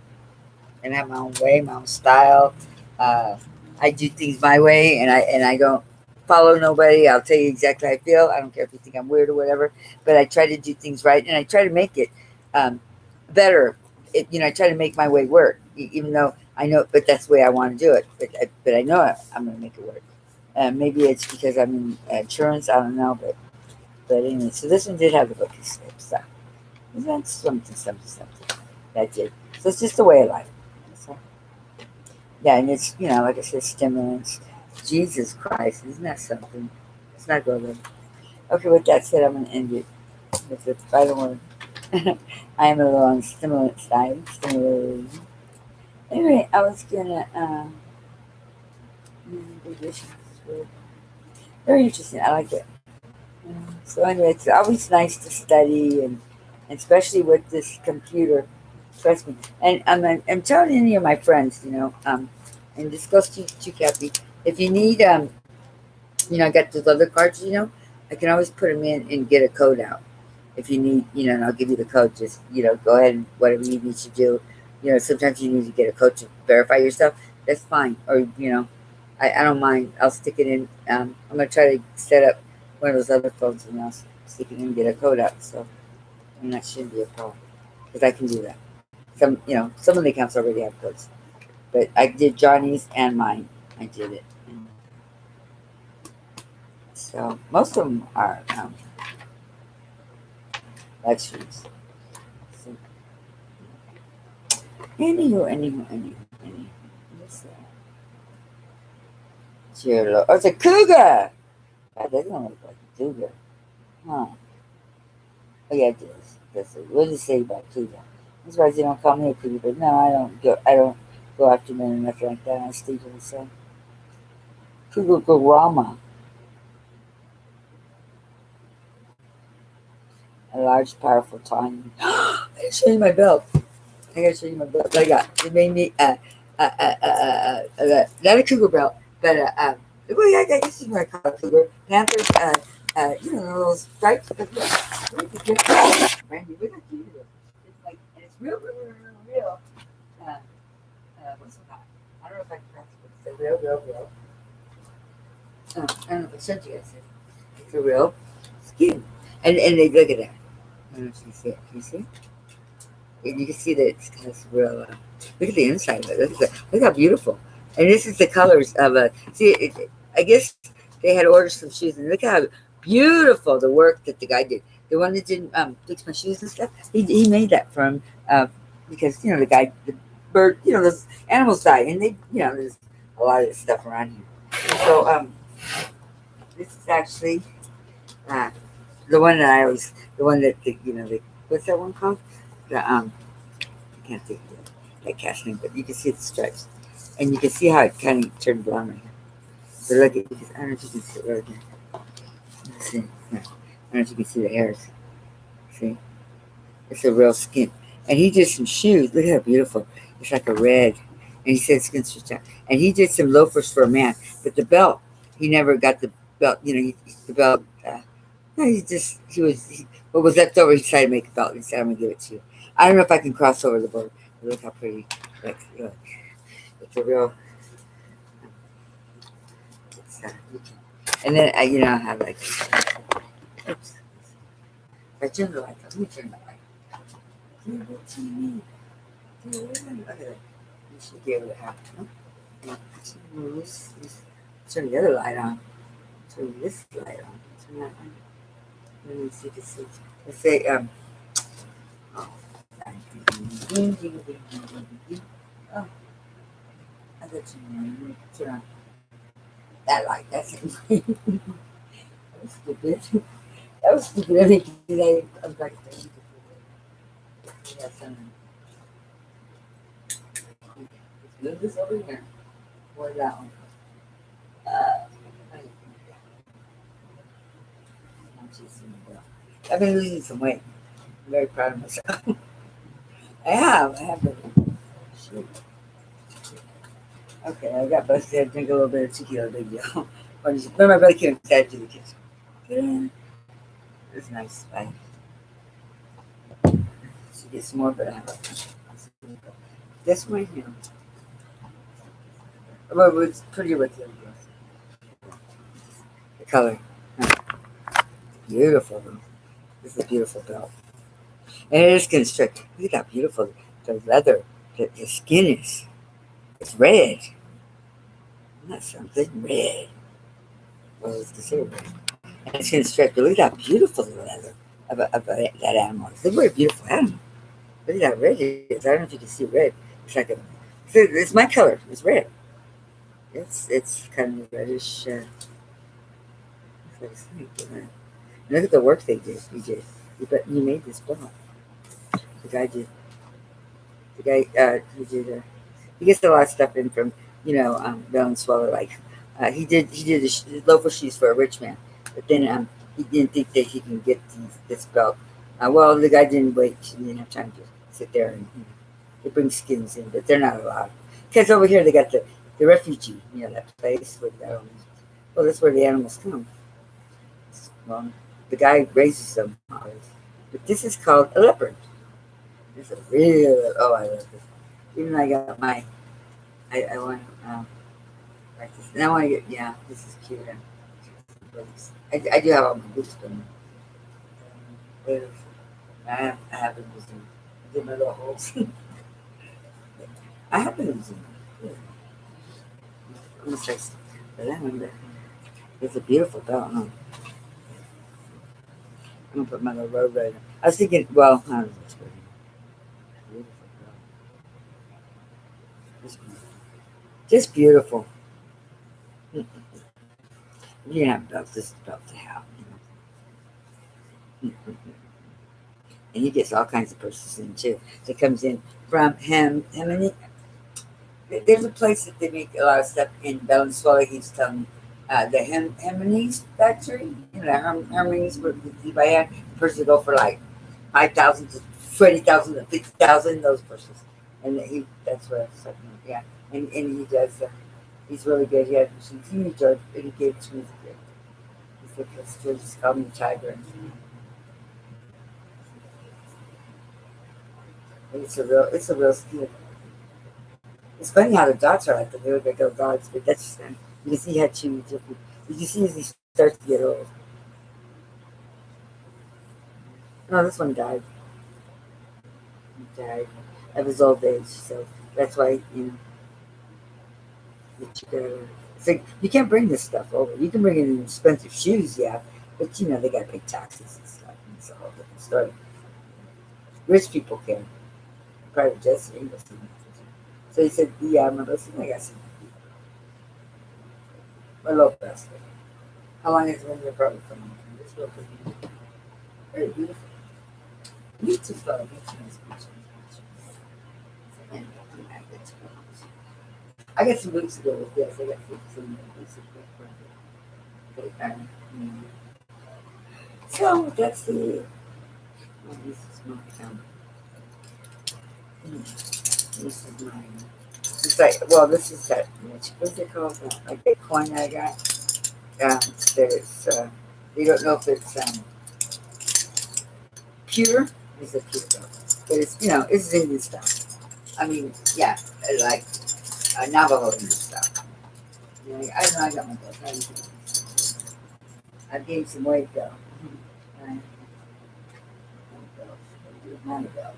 S1: and have my own way, my own style. Uh, I do things my way, and I don't follow nobody. I'll tell you exactly how I feel. I don't care if you think I'm weird or whatever, but I try to do things right, and I try to make it um, better I try to make my way work, even though I know, but that's the way I want to do it. But I know I'm going to make it work. Maybe it's because I'm in insurance. I don't know, but anyway. So this one did have the bookie slip. So that's something. That did. So it's just the way of life. So, yeah, and it's like I said, stimulants. Jesus Christ, isn't that something? It's not good. Okay, with that said, I'm going to end it with the final one. I am a little on stimulant side. Stimulating. Anyway, I was gonna very interesting. I like it. So anyway, it's always nice to study and especially with this computer. Trust me. And I'm telling any of my friends, and this goes to Kathy. If you need I got those other cards, I can always put them in and get a code out. If you need, and I'll give you the code. Just go ahead and whatever you need to do. Sometimes you need to get a code to verify yourself. That's fine. Or I don't mind. I'll stick it in. I'm gonna try to set up one of those other phones and I'll stick it in and get a code out. So and that shouldn't be a problem because I can do that. Some of the accounts already have codes, but I did Johnny's and mine. I did it. And so most of them are live streams. So, anywho. What's that? Oh, it's a cougar. God, that doesn't look like a cougar. Huh. Oh yeah, it does. That's it. What does it say about cougar? I'm surprised they don't call me a cougar, but no, I don't go after men or nothing like that. I stay to myself. Cougar Gorama. A large, powerful time. I gotta show you my belt. I got. It made me not a cougar belt, but well, yeah, I guess you might call it cougar. Panthers, the little stripes. But yeah, look at this. Randy, look how cute it is. It's like, and it's real. What's it called? I don't know if I can pronounce it, but it's a real. I don't know if I showed you guys it. It's a real skin. And they look at that. I don't know if you can see it. Can you see? And you can see that it's kind of real. Look at the inside of it. Look how beautiful. And this is the colors of a. I guess they had ordered some shoes, and look how beautiful the work that the guy did. The one that didn't fix my shoes and stuff. He made that from because the bird, those animals died, and they, there's a lot of this stuff around here. So this is actually the one that the one that what's that one called? The I can't think of that cast name, but you can see the stripes, and you can see how it kind of turned brown right here. So look at, I don't know if you can see it right here. Let's see. Yeah. I don't know if you can see the hairs. See, it's a real skin, and he did some shoes. Look how beautiful. It's like a red, and he said skin stretch out. And he did some loafers for a man, but the belt, he never got the belt. The belt. No, what was left over, he decided to make a belt. He said, I'm going to give it to you. I don't know if I can cross over the border. But look how pretty. Look. It's a real. And then, I have like. Oops. I turned the light on. Let me turn the light on. Give it to me. Look at that. You should be able to have it. Huh? Turn the other light on. Turn this light on. Turn that on. Let me see if you can see. Let's say, oh, oh, I got you. Turn on that light. That's it. That was stupid. That was stupid. I think today I'm back there. Let's move this over here. Or that one. I've been losing some weight. I'm very proud of myself. I have. Shoot. Okay, I got busted. I drink a little bit of tequila, big deal. When my brother came inside to the kitchen. It was nice. Bye. Should get some more, but I have this one here. Well, it's pretty with the color. Beautiful. This is a beautiful belt. And it is constructed. Look how beautiful the leather, the skin is it's red. Not something red. Well, it's considered red. And it's gonna stretch. But look at how beautiful the leather of that animal is. Look what a beautiful animal. Look at how red it is. I don't know if you can see red. It's like a. It's my color. It's red. It's kind of reddish. It's like a snake, isn't it? Look at the work they did. He made this ball. The guy did. The guy he did. He gets a lot of stuff in from Valenzuela. Like he did loafer shoes for a rich man, but then he didn't think that he can get this belt. Well, the guy didn't wait. He didn't have time to sit there and they bring skins in, but they're not allowed. Because over here they got the refugee, that place where they got all these. Well, that's where the animals come. Well, the guy raises them always. But this is called a leopard. It's a real. Oh, I love this. Even though I got my. I want like this. And I want to get. Yeah, this is cute. I do have all my boots done. I have them using. I did my little holes. I have been using. Yeah. I'm gonna say, but I remember. It's a beautiful belt, huh? I'm gonna put my little road right. I was thinking. Well, I don't know. What's good. Beautiful belt. Just beautiful. You can have belts. This is belt to have. And he gets all kinds of purses in too. So it comes in from him and there's a place that they make a lot of stuff in Valenzuela. He's telling me the Hermes factory, Hermes where you buy hand purses go for like 5,000 to 20,000 to 50,000. Those purses, and that's what I was talking about. Yeah, and he does. He's really good. He had machines. He knew George, and he gave it to me as a gift. He said, "Let's just call me Tiger." And it's a real skill. It's funny how the dots are like that. They look like little dogs, but that's just you can see how chewy different. You can see as he starts to get old. No, this one died. He died of his old age, so that's why you gotta. It's like you can't bring this stuff over. You can bring in expensive shoes, yeah, but they got to pay taxes and stuff. And it's a whole different story. Rich people can. Private jets, English. So he said, "Yeah, I remember. I got some. My little basket. How long has it been in your apartment for? It's real pretty. Very beautiful. Me too, though. Me too. And I got some boots to go with this. I got some boots to go with it. So that's the. Oh, this is my This is mine. It's like, well, this is that. What's it called? Like that coin I got. There's. You don't know if it's pure. It's a pure though, but it's Indian stuff. I mean, yeah, like Navajo Indian stuff. I don't know. I got my belt. I gained some weight though. I, my belt.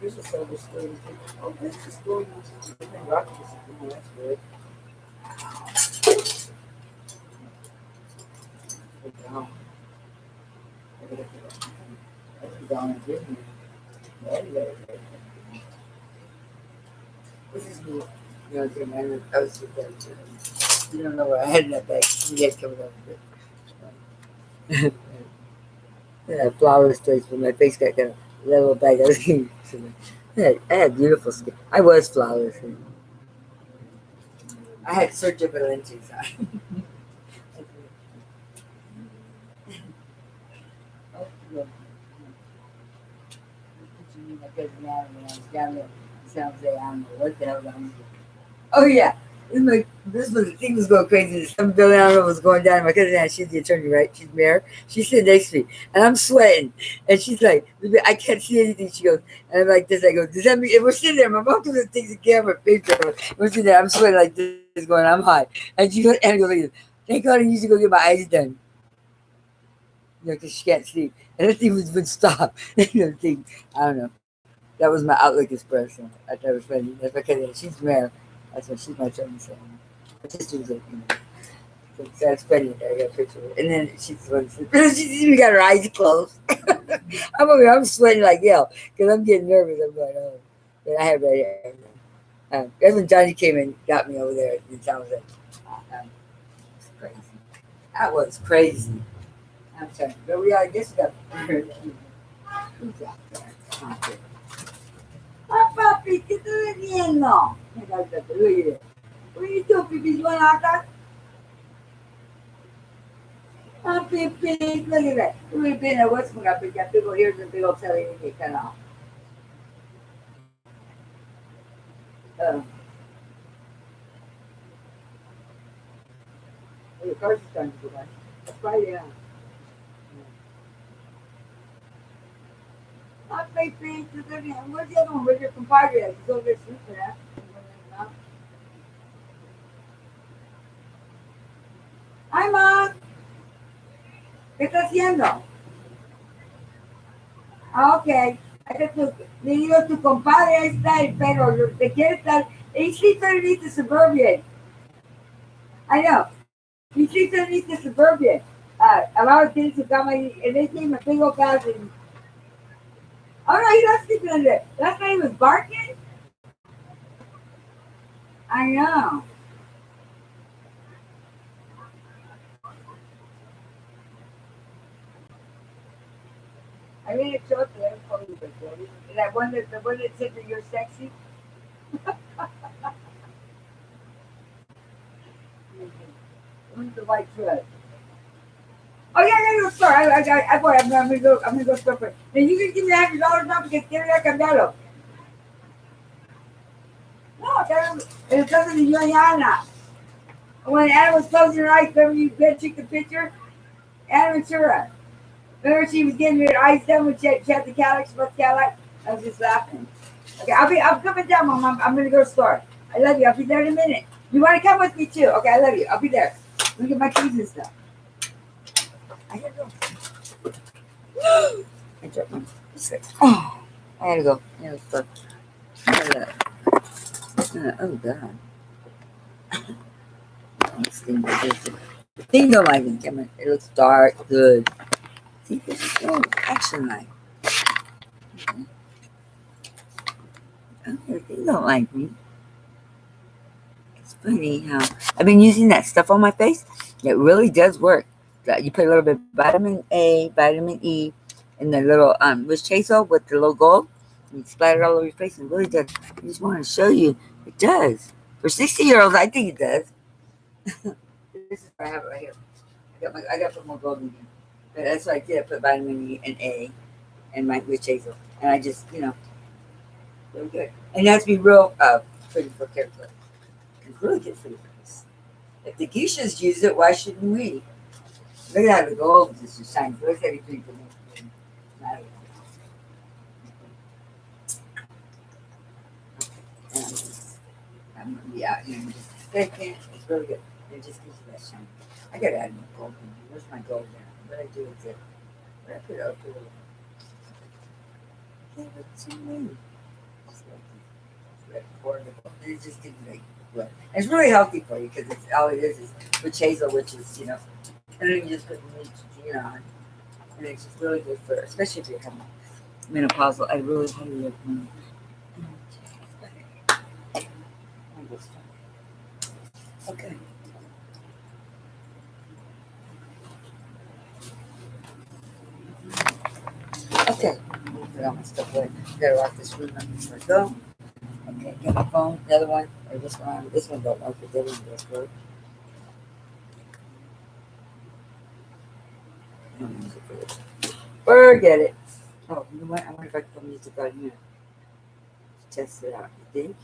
S1: Here's a silver spoon. Oh, this is going on. Rock this. Oh, that's good. Put down. That's down in Disney. This is me. I was with that too. You don't know what I had in that bag. You guys coming up with it. Yeah, flowers placed when my face got kind of little bag. I had beautiful skin. I was flawless. I had surgical lenses on. Oh, yeah. My cousin Adam when I was down there in San Jose, I don't know what the hell I'm doing. Oh yeah, And like this was the thing was going crazy. Some building I don't know was going down. My cousin, she's the attorney, right? She's mayor. She's sitting next to me, and I'm sweating. And she's like, I can't see anything. She goes, and I'm like this. I go, does that mean? And we're sitting there. My mom doesn't take the camera picture. We're sitting there. I'm sweating like this, going, I'm hot. And she goes, and I go, like, thank God I used to go get my eyes done. Because she can't sleep. And that thing would stop. Thing, I don't know. That was my outlook expression. I thought it was funny. That's because she's mayor. That's what she's my attorney. So my sister was like, so that's funny. I got a picture of it. And then she's the one. She's even got her eyes closed. I'm over here. I'm sweating like hell because I'm getting nervous. I'm going, oh. But I have right here. That's when Johnny came and got me over there. And I was like, it's crazy. That was crazy. I'm sorry. But I guess we got. Who's out there? Ah, papi, ¿qué estás viendo? Look at that. What are you doing, Pipi? You want out? Ah, Pipi, look at that. We've been at what's going to got big old ears and big old telly and get cut off. The car's starting to go by. That's Friday now. Ah, Pipi, where's the other one? Where's your compadre? He's over there sleeping at. Hi, Mom. ¿Qué está haciendo? Ah, ok. Le digo, tu compadre, ahí está el perro, te quiere estar. He sleeps underneath the Suburban. I know. He sleeps underneath the Suburban. A lot of kids who come and they gave him a big old couch. And, oh, no, he's not sleeping under it. Last night he was barking. I know. I made a joke that I told you before. That one the one that said that you're sexy. Who's the white dress? Oh yeah, yeah, go store. I'm gonna go. I'm gonna go store for it. Then you can give me $100 now because quiero ir a cambiarlo. No, it doesn't you and Anna. When Anna was closing her eyes, remember you took the picture? Anna Ventura. Remember she was getting her eyes done when she had the Cadillac, but Cadillac? I was just laughing. Okay, I'm coming down, Mom. I'm gonna go to the store. I love you. I'll be there in a minute. You wanna come with me too? Okay, I love you. I'll be there. Look at my keys and stuff. I gotta go. I dropped my oh, I gotta go. I gotta start. Oh god. This thing, the thing don't like it. Come on. It looks dark, good. See, this is no action light. Okay. Oh, the thing don't like me. It's funny how I've been using that stuff on my face. It really does work. You put a little bit of vitamin A, vitamin E, and the little witch hazel with the little gold. And you splatter it all over your face, and it really does. I just want to show you, it does. For 60-year-olds, I think it does. This is what I have right here. I got to put more gold in here. But that's what I did. I put vitamin E and A and my witch hazel, and I just really good. And it has to be real pretty for character. It's really good for your face. If the geishas use it, why shouldn't we? Look at how the gold just shines. Look at everything for me. I'm gonna be out here in just a second. It's really good. It just gives you that shine. I gotta add more gold in here. Where's my gold there? What I do with it? What I put it up a little. Give it to me. It's like affordable. It just gives you like what? It's really healthy for you because it's all it is witch hazel, which is and then you just put the on, and it's just really good for, especially if you're having menopausal. I really highly recommend. Okay. Okay. Put all my stuff away. Gotta lock this room up before I go. Okay, get my phone, the other one, or this one. This one don't work, but the other one does work. No music for this. Forget it. Oh, you know what? I wonder if I can put music on here. Test it out. You think?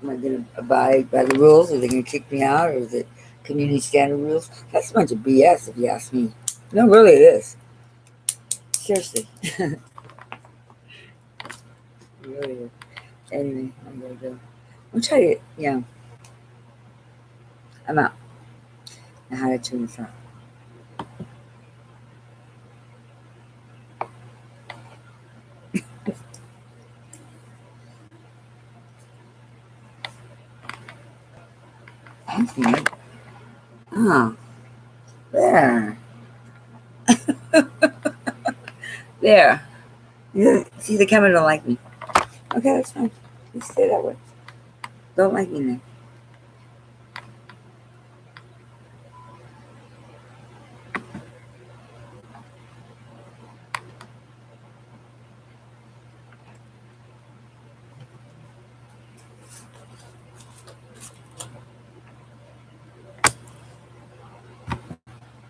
S1: Am I going to abide by the rules? Are they going to kick me out? Or is it community standard rules? That's a bunch of BS, if you ask me. No, really, it is. Seriously. It really is. Anyway, I'm going to go. I'm trying to, yeah, I'm out. Now, how to turn this off? I see it. Oh, there. There. See, the camera don't like me. Okay, that's fine. You stay that way. Don't like me now.